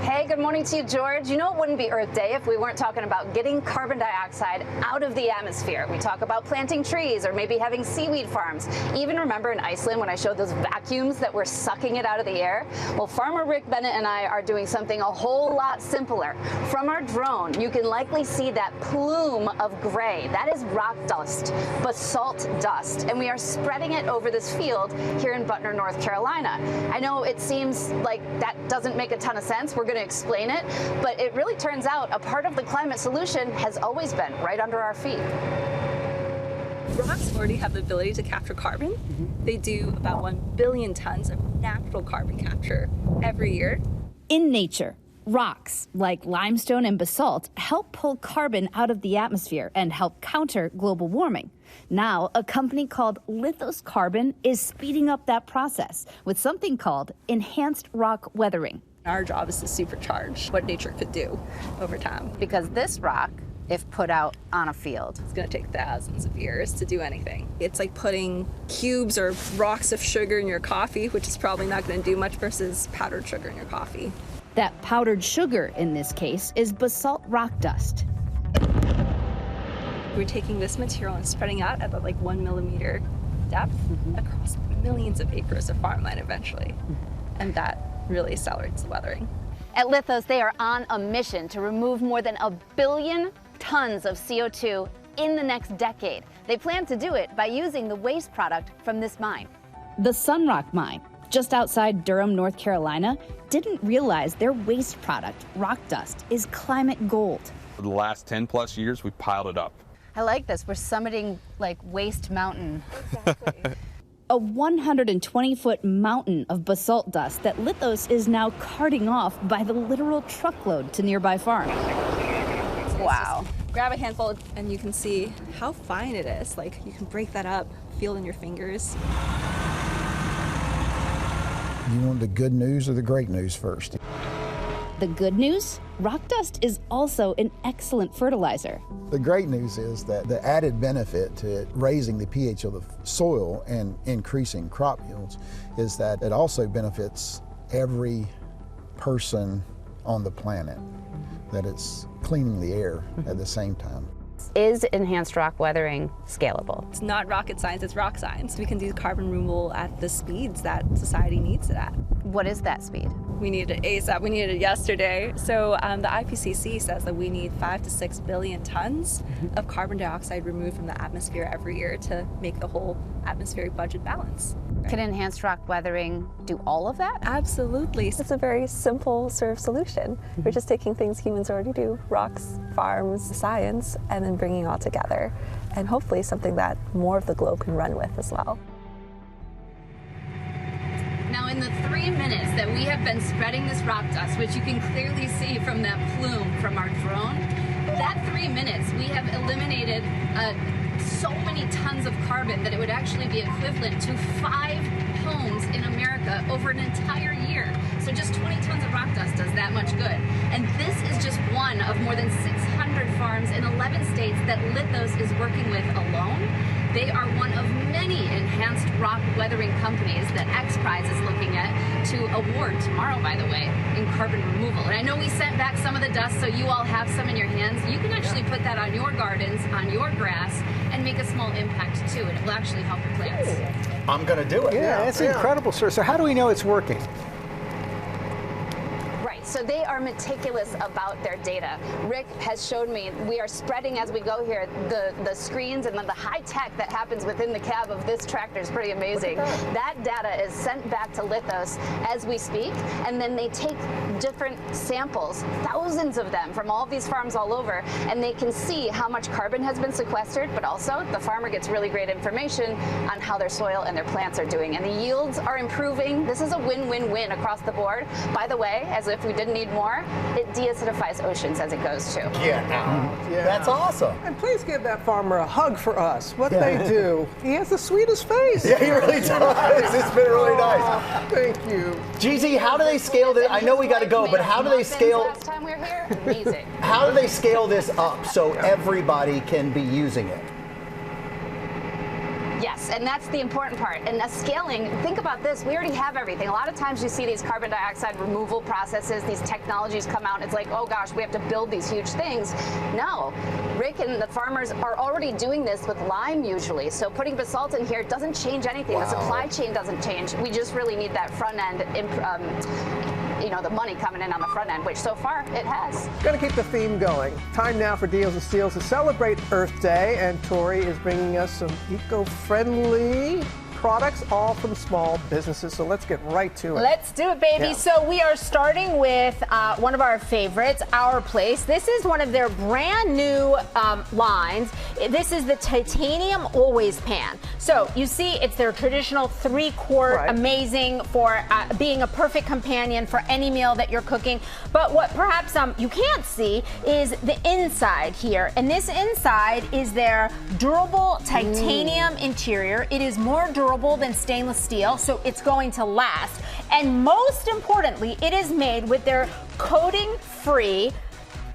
Hey, good morning to you, George. It wouldn't be Earth Day if we weren't talking about getting carbon dioxide out of the atmosphere. We talk about planting trees or maybe having seaweed farms. Even remember in Iceland when I showed those vacuums that were sucking it out of the air? Well, Farmer Rick Bennett and I are doing something a whole lot simpler. From our drone, you can likely see that plume of gray. That is rock dust, basalt dust, and we are spreading it over this field here in Butner, North Carolina. I know it seems like that doesn't make a ton of sense. We're going to explain it, but it really turns out a part of the climate solution has always been right under our feet. Rocks already have the ability to capture carbon. They do about 1 billion tons of natural carbon capture every year. In nature, rocks like limestone and basalt help pull carbon out of the atmosphere and help counter global warming. Now, a company called Lithos Carbon is speeding up that process with something called enhanced rock weathering. Our job is to supercharge what nature could do over time. Because this rock, if put out on a field, it's going to take thousands of years to do anything. It's like putting cubes or rocks of sugar in your coffee, which is probably not going to do much, versus powdered sugar in your coffee. That powdered sugar in this case is basalt rock dust. We're taking this material and spreading out at about 1 millimeter depth across millions of acres of farmland eventually. And that really accelerates the weathering. At Lithos, they are on a mission to remove more than 1 billion tons of CO2 in the next decade. They plan to do it by using the waste product from this mine. The Sunrock mine, just outside Durham, North Carolina, didn't realize their waste product, rock dust, is climate gold. For the last 10 plus years, we've piled it up. I like this. We're summiting Waste Mountain. Exactly. A 120-foot mountain of basalt dust that Lithos is now carting off by the literal truckload to nearby farms. Wow. Grab a handful and you can see how fine it is. You can break that up, feel it in your fingers. You want the good news or the great news first? The good news? Rock dust is also an excellent fertilizer. The great news is that the added benefit to raising the pH of the soil and increasing crop yields is that it also benefits every person on the planet, that it's cleaning the air at the same time. Is enhanced rock weathering scalable? It's not rocket science, it's rock science. We can do carbon removal at the speeds that society needs it at. What is that speed? We need it ASAP. We needed it yesterday. So the IPCC says that we need 5 to 6 billion tons of carbon dioxide removed from the atmosphere every year to make the whole atmospheric budget balance. Can enhanced rock weathering do all of that? Absolutely. It's a very simple sort of solution. We're just taking things humans already do, rocks, farms, science, and then bringing it all together. And hopefully something that more of the globe can run with as well. Now, in the 3 minutes that we have been spreading this rock dust, which you can clearly see from that plume from our drone, that 3 minutes, we have eliminated so many tons of carbon that it would actually be equivalent to 5 homes in America over an entire year. So just 20 tons of rock dust does that much good. And this is just one of more than 600 farms in 11 states that Lithos is working with alone. They are one of many enhanced rock weathering companies that X Prize is looking at to award tomorrow, by the way, in carbon removal. And I know we sent back some of the dust, so you all have some in your hands. You can actually put that on your gardens, on your grass, and make a small impact too, and it will actually help your plants. I'm going to do it. Yeah, it's incredible, sir. So how do we know it's working? So they are meticulous about their data. Rick has showed me, we are spreading as we go here, the screens and then the high tech that happens within the cab of this tractor is pretty amazing. That data is sent back to Lithos as we speak, and then they take different samples, thousands of them from all of these farms all over, and they can see how much carbon has been sequestered, but also the farmer gets really great information on how their soil and their plants are doing. And the yields are improving. This is a win-win-win across the board. By the way, as if we didn't need more, it deacidifies oceans as it goes too. Yeah, that's awesome. And please give that farmer a hug for us. What they do. He has the sweetest face. Yeah, he really does. It's been really nice. Thank you. GZ, how do they scale this? I know we got to go, but how do they scale? Last time we were here, amazing. How do they scale this up so everybody can be using it? Yes, and that's the important part. And scaling, think about this, we already have everything. A lot of times you see these carbon dioxide removal processes, these technologies come out, it's like, oh gosh, we have to build these huge things. No, Rick and the farmers are already doing this with lime usually. So putting basalt in here doesn't change anything. Wow. The supply chain doesn't change. We just really need that front end, the money coming in on the front end, which so far it has. Going to keep the theme going. Time now for Deals and Steals to celebrate Earth Day, and Tori is bringing us some eco-friendly products, all from small businesses. So let's get right to it. Let's do it, baby. Yeah. So we are starting with one of our favorites, Our Place. This is one of their brand new lines. This is the titanium always pan. So you see, it's their traditional 3-quart, amazing for being a perfect companion for any meal that you're cooking. But what perhaps you can't see is the inside here. And this inside is their durable titanium interior. It is more durable than stainless steel, so it's going to last. And most importantly, it is made with their coating-free,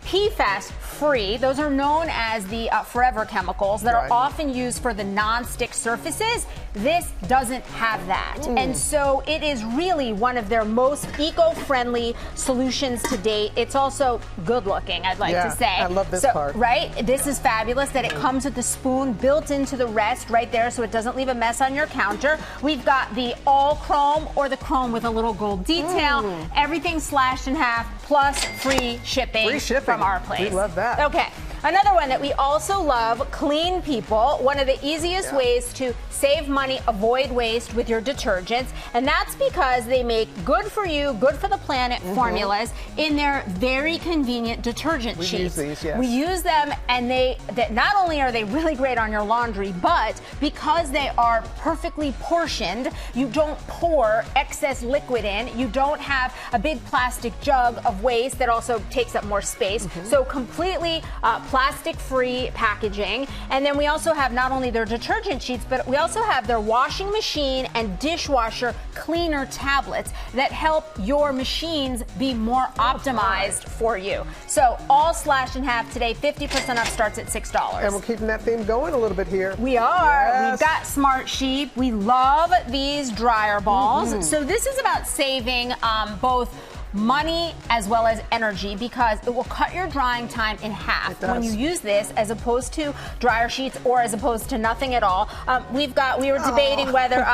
PFAS-free. Those are known as the forever chemicals that are often used for the non-stick surfaces. This doesn't have that. And so it is really one of their most eco-friendly solutions to date. It's also good looking, I'd like to say. I love this part. Right? This is fabulous that it comes with the spoon built into the rest right there so it doesn't leave a mess on your counter. We've got the all chrome or the chrome with a little gold detail. Everything slashed in half plus free shipping from Our Place. We love that. Okay. Another one that we also love, Clean People. One of the easiest ways to save money, avoid waste with your detergents. And that's because they make good for you, good for the planet formulas in their very convenient detergent sheets. We use these, yes. We use them, and that not only are they really great on your laundry, but because they are perfectly portioned, you don't pour excess liquid in. You don't have a big plastic jug of waste that also takes up more space. So completely plastic-free packaging. And then we also have not only their detergent sheets, but we also have their washing machine and dishwasher cleaner tablets that help your machines be more optimized for you. So all slashed in half today. 50% off, starts at $6. And we're keeping that theme going a little bit here. We are. We've got Smart Sheep. We love these dryer balls. So this is about saving both money as well as energy, because it will cut your drying time in half when you use this as opposed to dryer sheets or as opposed to nothing at all. We were debating whether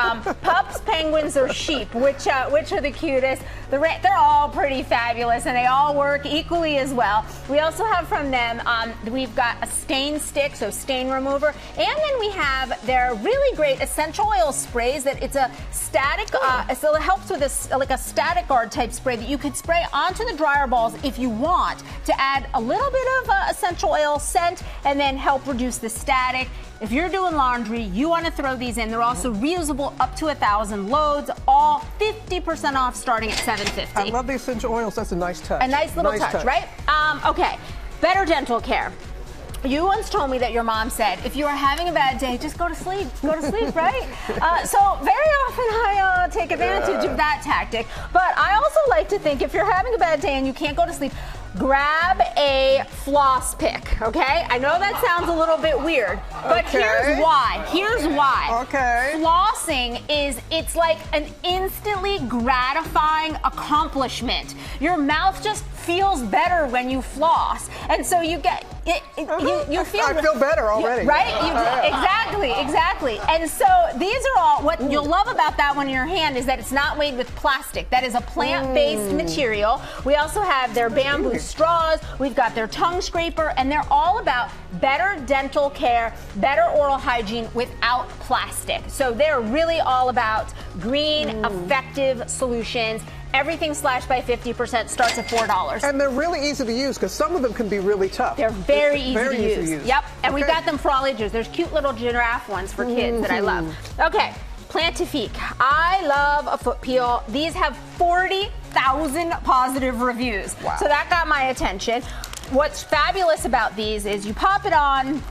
pups, penguins, or sheep, which are the cutest. They're all pretty fabulous and they all work equally as well. We also have from them, we've got a stain stick, so stain remover, and then we have their really great essential oil sprays that it's a static, so it helps with like a static guard type spray that you could spray onto the dryer balls if you want to add a little bit of essential oil scent and then help reduce the static. If you're doing laundry, you want to throw these in. They're also reusable up to 1,000 loads, all 50% off starting at $7.50. I love the essential oils. That's a nice touch. A nice little touch, right? Okay, better dental care. You once told me that your mom said, if you are having a bad day, just go to sleep. Go to sleep, right? So very often I take advantage of that tactic. But I also like to think if you're having a bad day and you can't go to sleep, grab a floss pick, okay? I know that sounds a little bit weird, but here's why. Here's why. Okay. Flossing it's like an instantly gratifying accomplishment. Your mouth just feels better when you floss. And so you get you feel I feel better already. Right? Exactly. And so these are all what you'll love about that one in your hand is that it's not made with plastic. That is a plant-based material. We also have their bamboo straws, we've got their tongue scraper, and they're all about better dental care, better oral hygiene without plastic. So they're really all about green, effective solutions. Everything slashed by 50% starts at $4. And they're really easy to use because some of them can be really tough. They're very easy to use. Yep. And we've got them for all ages. There's cute little giraffe ones for kids that I love. Okay. Plantifique. I love a foot peel. These have 40,000 positive reviews. Wow. So that got my attention. What's fabulous about these is you pop it on.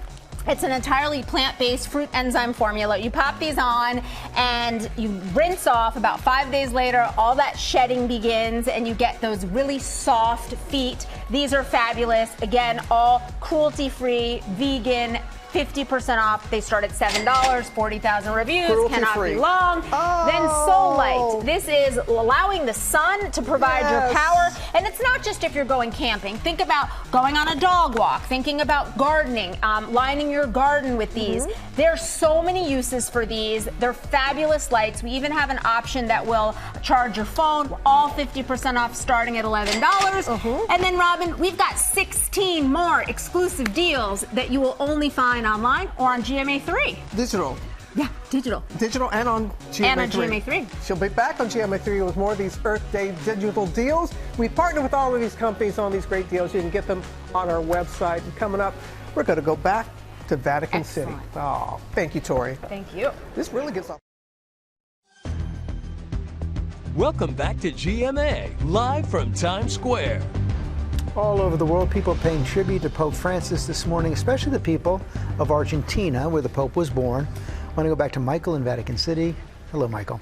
It's an entirely plant-based fruit enzyme formula. You pop these on and you rinse off. About 5 days later, all that shedding begins and you get those really soft feet. These are fabulous. Again, all cruelty-free, vegan, 50% off. They start at $7, 40,000 reviews, cannot be long. Then Solite. This is allowing the sun to provide your power. And it's not just if you're going camping. Think about going on a dog walk, thinking about gardening, lining your garden with these. There's so many uses for these. They're fabulous lights. We even have an option that will charge your phone, all 50% off starting at $11. And then Robin, we've got 16 more exclusive deals that you will only find online or on GMA3. Digital. Yeah, digital. Digital and on GMA3. And on GMA3. She'll be back on GMA3 with more of these Earth Day digital deals. We partner with all of these companies on these great deals. You can get them on our website. And coming up, we're going to go back to Vatican City. Oh, thank you, Tori. Thank you. This really gets off. Welcome back to GMA, live from Times Square. All over the world, people paying tribute to Pope Francis this morning, especially the people of Argentina, where the Pope was born. I want to go back to Michael in Vatican City. Hello, Michael.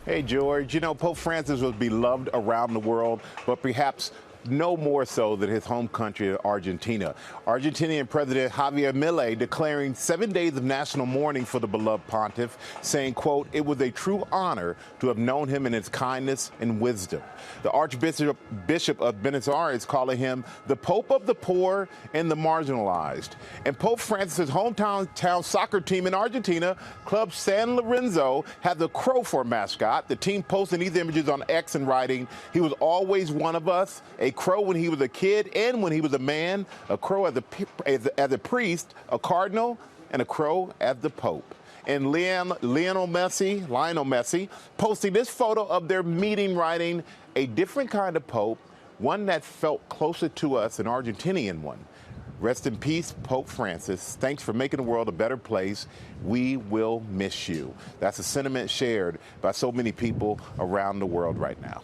Hey, George. You know, Pope Francis was beloved around the world, but perhaps no more so than his home country, Argentina. Argentinian President Javier Milei declaring 7 days of national mourning for the beloved pontiff, saying, quote, it was a true honor to have known him in his kindness and wisdom. The Archbishop of Buenos Aires calling him the Pope of the poor and the marginalized. And Pope Francis' hometown soccer team in Argentina, Club San Lorenzo, had the crow for mascot. The team posting these images on X and writing, he was always one of us, a crow when he was a kid and when he was a man, a crow as a priest, a cardinal, and a crow as the Pope. And Lionel Messi posting this photo of their meeting, writing, a different kind of Pope, one that felt closer to us, an Argentinian one. Rest in peace, Pope Francis. Thanks for making the world a better place. We will miss you. That's a sentiment shared by so many people around the world right now.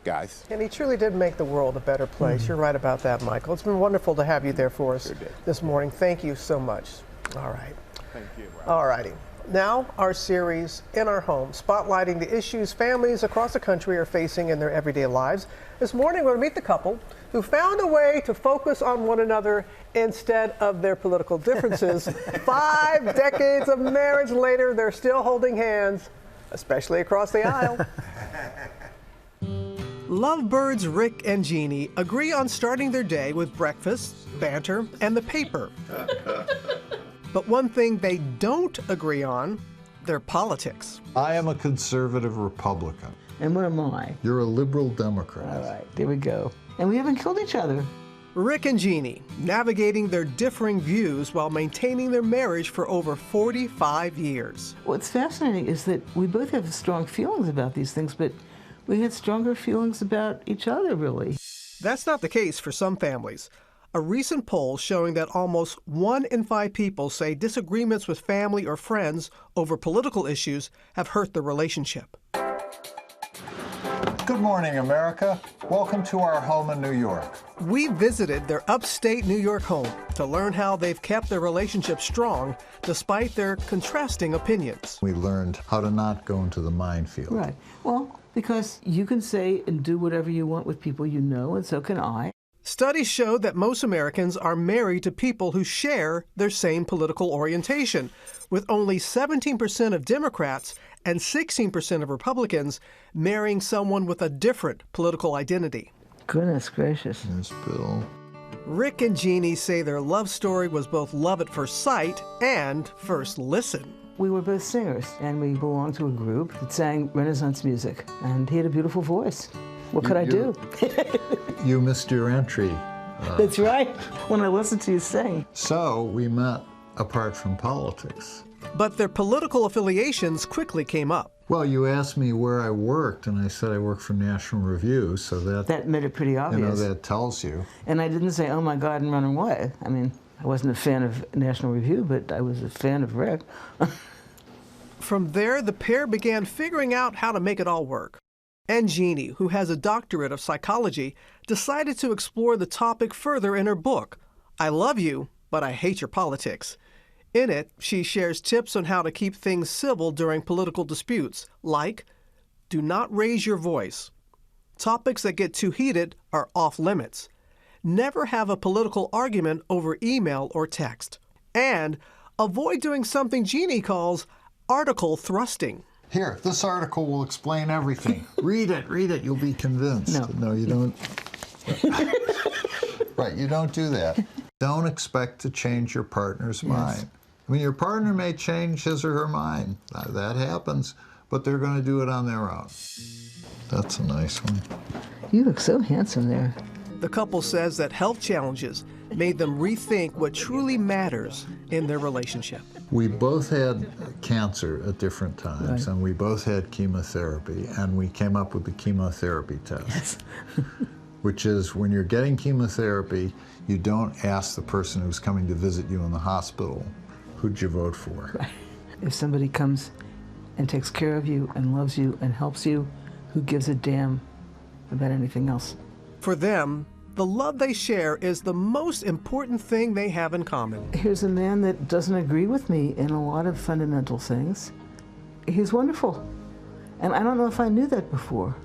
Guys. And he truly did make the world a better place. You're right about that, Michael. It's been wonderful to have you there for us this morning. Thank you so much. All right. Thank you. All righty. Now, our series, In Our Home, spotlighting the issues families across the country are facing in their everyday lives. This morning, we're going to meet the couple who found a way to focus on one another instead of their political differences. 5 decades of marriage later, they're still holding hands, especially across the aisle. Lovebirds Rick and Jeannie agree on starting their day with breakfast, banter, and the paper. But one thing they don't agree on, their politics. I am a conservative Republican. And what am I? You're a liberal Democrat. All right, there we go. And we haven't killed each other. Rick and Jeannie, navigating their differing views while maintaining their marriage for over 45 years. What's fascinating is that we both have strong feelings about these things, but we had stronger feelings about each other, really. That's not the case for some families. A recent poll showing that almost 1 in 5 people say disagreements with family or friends over political issues have hurt the relationship. Good morning, America. Welcome to our home in New York. We visited their upstate New York home to learn how they've kept their relationship strong despite their contrasting opinions. We learned how to not go into the minefield. Right. Well, because you can say and do whatever you want with people you know, and so can I. Studies show that most Americans are married to people who share their same political orientation, with only 17% of Democrats and 16% of Republicans marrying someone with a different political identity. Goodness gracious. Yes, Bill. Rick and Jeannie say their love story was both love at first sight and first listen. We were both singers, and we belonged to a group that sang Renaissance music, and he had a beautiful voice. What could I do? You missed your entry. That's right, when I listened to you sing. So we met apart from politics. But their political affiliations quickly came up. Well, you asked me where I worked, and I said I worked for National Review, so that made it pretty obvious. You know, that tells you. And I didn't say, oh my God, and run away. I mean, I wasn't a fan of National Review, but I was a fan of Rick. From there, the pair began figuring out how to make it all work. And Jeannie, who has a doctorate of psychology, decided to explore the topic further in her book, I Love You, But I Hate Your Politics. In it, she shares tips on how to keep things civil during political disputes, like, do not raise your voice. Topics that get too heated are off limits. Never have a political argument over email or text. And avoid doing something Jeannie calls article thrusting. Here, this article will explain everything. Read it, you'll be convinced. No, you don't. Right, you don't do that. Don't expect to change your partner's mind. I mean, your partner may change his or her mind. That happens, but they're going to do it on their own. That's a nice one. You look so handsome there. The couple says that health challenges made them rethink what truly matters in their relationship. We both had cancer at different times, and we both had chemotherapy, and we came up with the chemotherapy test, which is when you're getting chemotherapy, you don't ask the person who's coming to visit you in the hospital, who'd you vote for? Right. If somebody comes and takes care of you and loves you and helps you, who gives a damn about anything else? For them, the love they share is the most important thing they have in common. Here's a man that doesn't agree with me in a lot of fundamental things. He's wonderful. And I don't know if I knew that before,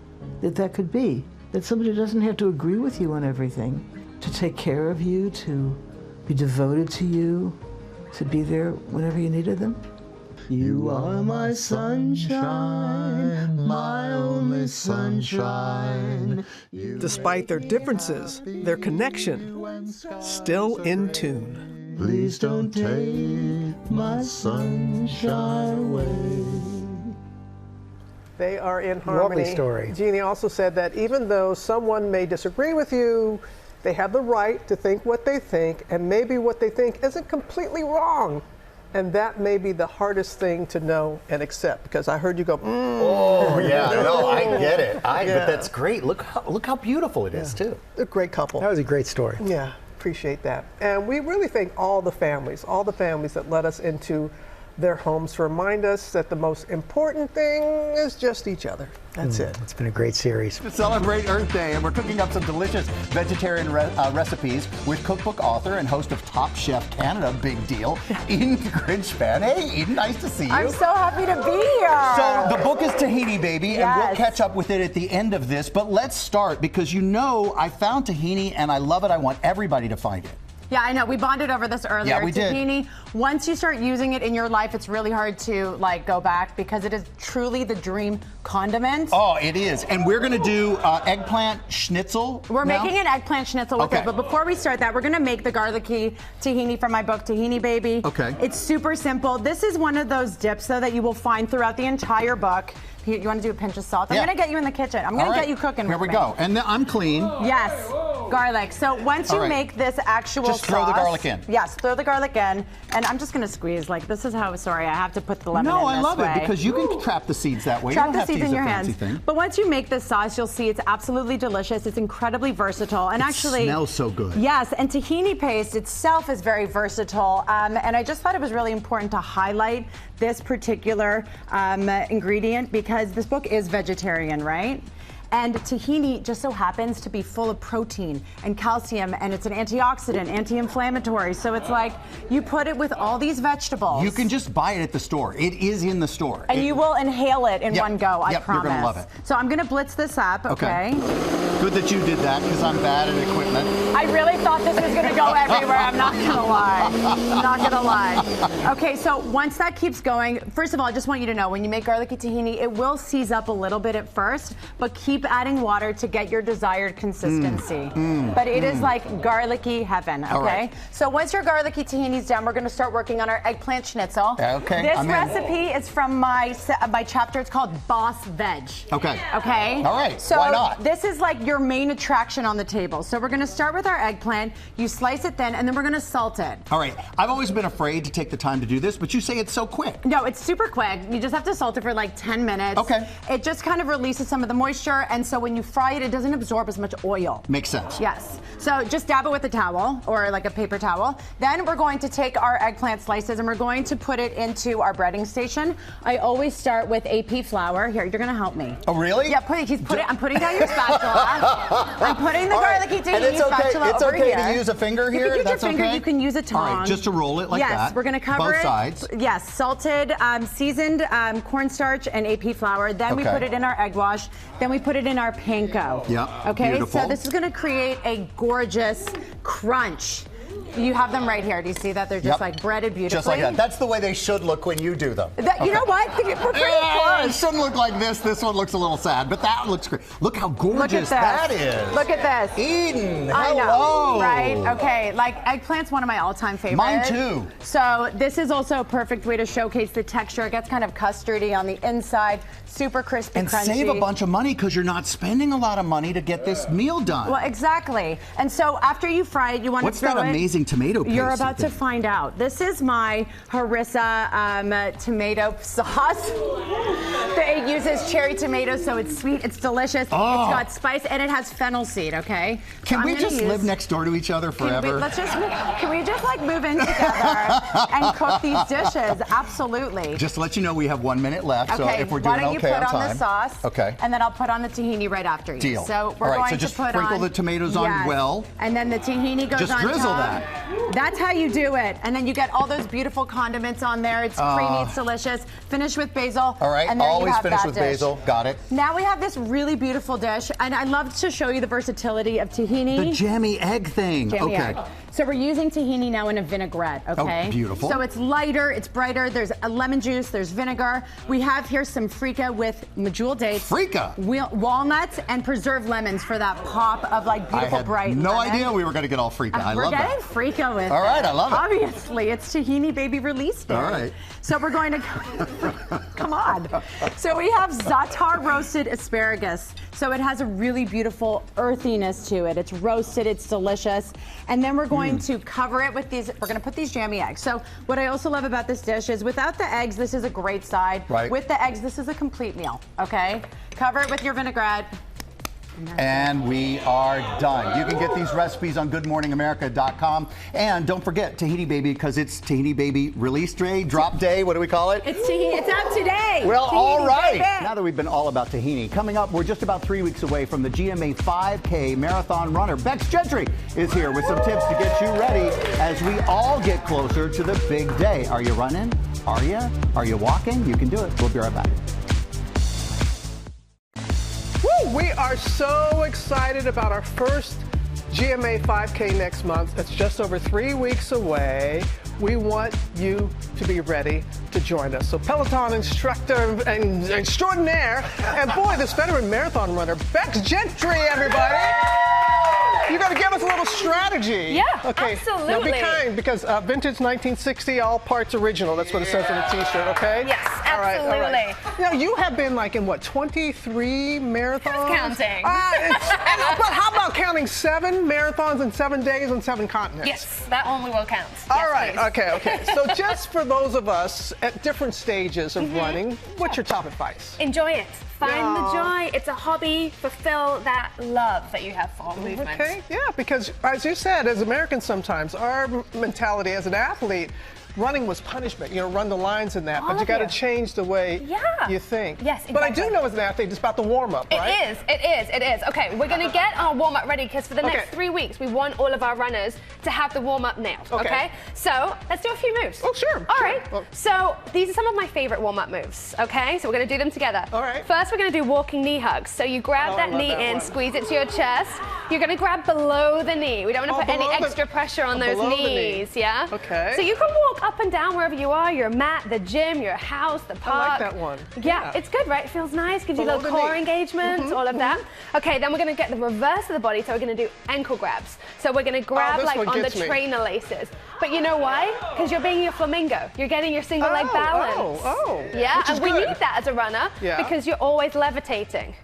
that could be. That somebody doesn't have to agree with you on everything, to take care of you, to be devoted to you, to be there whenever you needed them. You are my sunshine, my only sunshine. Despite their differences, their connection still in tune. Please don't take my sunshine away. They are in harmony. Lovely story. Jeannie also said that even though someone may disagree with you, they have the right to think what they think, and maybe what they think isn't completely wrong. And that may be the hardest thing to know and accept, because I heard you go, Oh, yeah, no, I get it. But that's great. Look how beautiful it is, too. They're a great couple. That was a great story. Yeah, appreciate that. And we really thank all the families that let us into their homes to remind us that the most important thing is just each other. That's it. It's been a great series. To celebrate Earth Day, and we're cooking up some delicious vegetarian recipes with cookbook author and host of Top Chef Canada, big deal, Eden Grinchpan. Hey, Eden, nice to see you. I'm so happy to be here. So the book is Tahini, baby, and we'll catch up with it at the end of this. But let's start, because you know I found tahini and I love it. I want everybody to find it. Yeah, I know. We bonded over this earlier. Yeah, we did. Tahini, once you start using it in your life, it's really hard to like go back because it is truly the dream condiment. Oh, it is. And we're going to do eggplant schnitzel. We're making an eggplant schnitzel with it, but before we start that, we're going to make the garlicky tahini from my book, Tahini Baby. Okay. It's super simple. This is one of those dips, though, that you will find throughout the entire book. You want to do a pinch of salt? I'm going to get you in the kitchen. I'm going to get you cooking Here with we me. go. And I'm clean. Yes, garlic. So once you make this actual just throw the sauce- garlic in. Yes, throw the garlic in. And I'm just going to squeeze. Like, this is how, sorry, I have to put the lemon in No, I this love way. it because you can trap the seeds that way. Trap you the don't have seeds to use in your a fancy hands. thing. But once you make this sauce, you'll see it's absolutely delicious. It's incredibly versatile. And actually, smells so good. Yes, and tahini paste itself is very versatile. And I just thought it was really important to highlight this particular ingredient because this book is vegetarian, right? And tahini just so happens to be full of protein and calcium, and it's an antioxidant, anti-inflammatory. So it's like you put it with all these vegetables. You can just buy it at the store. It is in the store. And you will inhale it in one go, I promise. You're going to love it. So I'm going to blitz this up, okay? Good that you did that because I'm bad at equipment. I really thought this was going to go everywhere. I'm not going to lie. I'm not going to lie. Okay, so once that keeps going, first of all, I just want you to know when you make garlicky tahini, it will seize up a little bit at first, but keep adding water to get your desired consistency. But it is like garlicky heaven, okay? right. So once your garlicky tahini's done, we're going to start working on our eggplant schnitzel. Okay, This I'm in. recipe is from my chapter. It's called Boss Veg. Okay. Okay? All right, So why not? this is like your main attraction on the table. So we're going to start with our eggplant. You slice it thin, and then we're going to salt it. All right. I've always been afraid to take the time to do this, but you say it's so quick. No, it's super quick. You just have to salt it for like 10 minutes. Okay. It just kind of releases some of the moisture, and so when you fry it, it doesn't absorb as much oil. Makes sense. Yes. So just dab it with a towel or like a paper towel. Then we're going to take our eggplant slices and we're going to put it into our breading station. I always start with AP flour. Here, you're going to help me. Oh, really? Yeah, I'm putting down your spatula. I'm putting the All right. garlicky tahini And it's okay. spatula It's over okay here. to use a finger You here? can use That's your finger. okay? You can use a tongs. All right, just to roll it like that. Yes, we're going to cover Both it. sides. Yes, salted, seasoned cornstarch and AP flour. Then we Okay. put it in our egg wash. Then we put it in our panko. Yep, Okay, beautiful. so this is going to create a gorgeous crunch. You have them right here. Do you see that? They're just like breaded beautifully. Just like that. That's the way they should look when you do them. You know what? We're pretty It close. shouldn't look like this. This one looks a little sad, but that looks great. Look how gorgeous that is. Look at this. Eden, I know, hello. right? Okay, like eggplant's one of my all-time favorites. Mine too. So this is also a perfect way to showcase the texture. It gets kind of custardy on the inside, super crispy, And crunchy. save a bunch of money because you're not spending a lot of money to get this meal done. Well, exactly. And so after you fry it, you want What's to throw that it. amazing tomato paste? You're about to find out. This is my harissa tomato sauce. It uses cherry tomatoes, so it's sweet, it's delicious. Oh. It's got spice, and it has fennel seed, okay? Can So we I'm gonna just live next door to each other forever? Can we just like move in together and cook these dishes? Absolutely. Just to let you know, we have 1 minute left, so Okay, if we're why doing don't you okay put on on time. the sauce? Okay. And then I'll put on the tahini right after you. Deal. So we're All right, going so to just put sprinkle on the tomatoes on well. And then the tahini goes Just on drizzle top. that. That's how you do it. And then you get all those beautiful condiments on there. It's creamy, it's delicious. Finish with basil. All right, and there you always have finish that with dish. basil. Got it. Now we have this really beautiful dish, and I love to show you the versatility of tahini. The jammy egg thing. Jammy okay. egg. So we're using tahini now in a vinaigrette, okay? Oh, beautiful. So it's lighter, it's brighter. There's a lemon juice, there's vinegar. We have here some freekeh with medjool dates. Freekeh? Walnuts and preserved lemons for that pop of like beautiful I had bright no lemon. idea we were going to get all freaked out. I We're love getting that. freekeh with All right, it. I love it. Obviously, it's Tahini Baby release day. All right. So we're going to, come on. So we have za'atar roasted asparagus. So it has a really beautiful earthiness to it. It's roasted, it's delicious. And then we're going to cover it with these, we're going to put these jammy eggs. So what I also love about this dish is without the eggs, this is a great side. Right. With the eggs, this is a complete meal, okay? Cover it with your vinaigrette. And we are done. You can get these recipes on goodmorningamerica.com. And don't forget Tahini Baby, because it's Tahini Baby release day, drop day. What do we call it? It's tahini. It's out today. Well, Tahini all right. Baby. Now that we've been all about tahini, coming up, we're just about 3 weeks away from the GMA 5K marathon runner. Bex Gentry is here with some tips to get you ready as we all get closer to the big day. Are you running? Are you? Are you walking? You can do it. We'll be right back. Woo, we are so excited about our first GMA 5K next month. It's just over 3 weeks away. We want you to be ready to join us. So Peloton instructor and extraordinaire, and boy, this veteran marathon runner, Bex Gentry, everybody. You got to give us a little strategy. Yeah, okay. absolutely. Now be kind, because vintage 1960, all parts original. That's what it says on the T-shirt. Okay. Yes, absolutely. All right. Now you have been like in what, 23 marathons? Who's counting? But how about counting 7 marathons in 7 days on 7 continents? Yes, that only will count. All right. Okay. So just for those of us at different stages of running, what's your top advice? Enjoy it. Find the joy. It's a hobby. Fulfill that love that you have for movement. Okay, yeah, because as you said, as Americans sometimes, our mentality as an athlete, running was punishment. You know, run the lines in that, but you got to change the way you think. Yes, exactly. But I do know as an athlete, it's about the warm-up, right? It is. Okay, we're going to get our warm-up ready because for the next 3 weeks, we want all of our runners to have the warm-up nailed, okay? So let's do a few moves. Oh, sure. All right. So these are some of my favorite warm-up moves, okay? So we're going to do them together. All right. First, we're going to do walking knee hugs. So you grab that knee in, squeeze it to your chest. You're going to grab below the knee. We don't want to put any extra pressure on those knees, yeah? Okay. So you can walk up and down wherever you are, your mat, the gym, your house, the park. I like that one. Yeah, it's good, right? It feels nice, gives you a little core engagement, all of that. Okay, then we're going to get the reverse of the body, so we're going to do ankle grabs. So we're going to grab like on the trainer laces. But you know why? Because you're being your flamingo. You're getting your single leg balance. Yeah, and we need that as a runner because you're always levitating.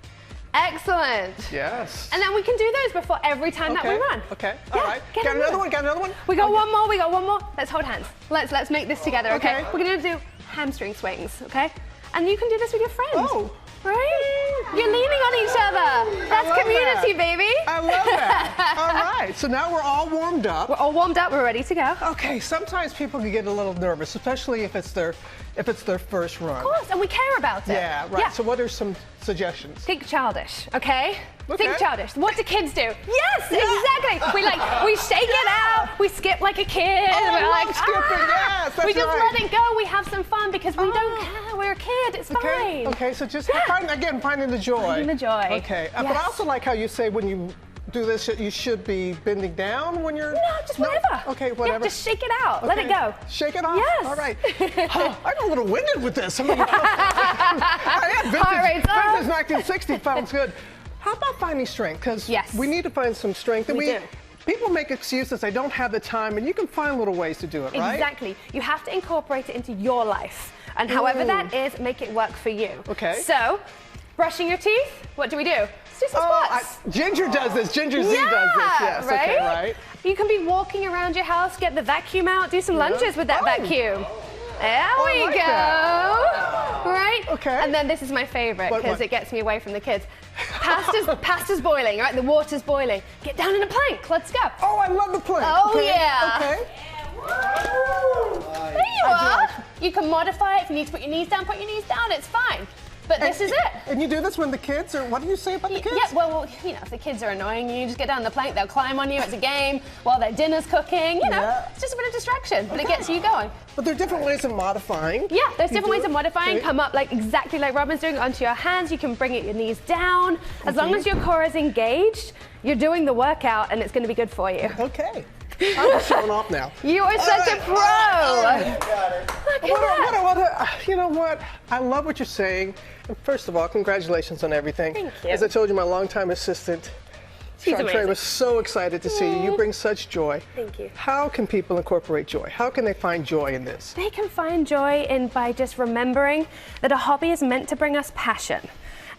Excellent. Yes. And then we can do those before every time that we run. Okay. All right. Got another one? We got one more. Let's hold hands. Let's make this together, okay? We're gonna do hamstring swings, okay? And you can do this with your friends. Right? You're leaning on each other. That's community, baby. I love that. All right. So now we're all warmed up. We're all warmed up. We're ready to go. Okay. Sometimes people can get a little nervous, especially if it's their first run. Of course, and we care about it. Yeah, right. So what are some suggestions? Think childish, okay? Think childish. What do kids do? Yes, exactly. We shake it out. We skip like a kid. We're like skipping. Yes, that's we just let it go. We have some fun because we don't care. We're a kid. It's fine. Okay. So just finding the joy. Finding the joy. Okay. But I also like how you say when you do this, you should be bending down when you're... No, just whatever. Okay, whatever. Yeah, just shake it out. Let it go. Shake it off? Yes. All right. I got a little winded with this. I mean, vintage 1960 sounds good. How about finding strength? Because we need to find some strength. And we do. People make excuses, they don't have the time, and you can find little ways to do it, right? Exactly. You have to incorporate it into your life. And however that is, make it work for you. Okay. So, brushing your teeth, what do we do? Let's do some squats. Ginger does this. Ginger Zee does this. Yes. Right? Okay, right. You can be walking around your house, get the vacuum out, do some lunges with that vacuum. There we go. Right? Okay. And then this is my favorite because it gets me away from the kids. Pasta's boiling, right? The water's boiling. Get down in a plank. Let's go. Oh, I love the plank. Oh, okay. yeah. Okay. There you are. You can modify it. If you need to put your knees down, it's fine. But this is it. And you do this when the kids, or what do you say about the kids? Yeah, well, you know, if the kids are annoying you, just get down the plank, they'll climb on you, it's a game, while their dinner's cooking, you know, it's just a bit of distraction, but it gets you going. But there are different ways of modifying. Yeah, there's different ways of modifying, come up like exactly like Robin's doing, onto your hands, you can bring your knees down. As long as your core is engaged, you're doing the workout and it's going to be good for you. Okay. I'm just showing off now. You are such a pro. You know what? I love what you're saying. And first of all, congratulations on everything. Thank you. As I told you, my longtime assistant, Chantre, was so excited to see you. You bring such joy. Thank you. How can people incorporate joy? How can they find joy in this? They can find joy by just remembering that a hobby is meant to bring us passion.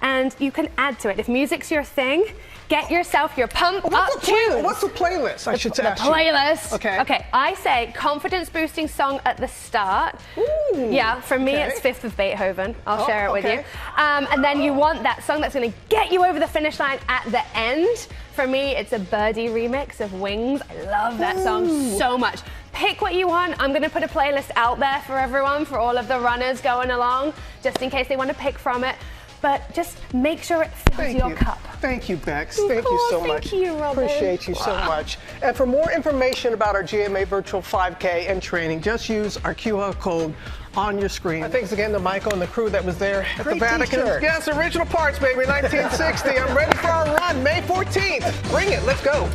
And you can add to it. If music's your thing, get yourself your pump up tunes. What's the playlist? I should ask you. The playlist. Okay. Okay, I say confidence boosting song at the start. Ooh, yeah, for me it's Fifth of Beethoven. I'll share it with you. And then you want that song that's going to get you over the finish line at the end. For me, it's a Birdie remix of Wings. I love that song so much. Pick what you want. I'm going to put a playlist out there for everyone, for all of the runners going along, just in case they want to pick from it. but just make sure it fills your cup. Thank you, Bex. Thank you so much. Thank you, Robin. Appreciate you so much. And for more information about our GMA Virtual 5K and training, just use our QR code on your screen. Thanks again to Michael and the crew that was there at the Vatican. T-shirt. Yes, original parts, baby, 1960. I'm ready for our run, May 14th. Bring it. Let's go.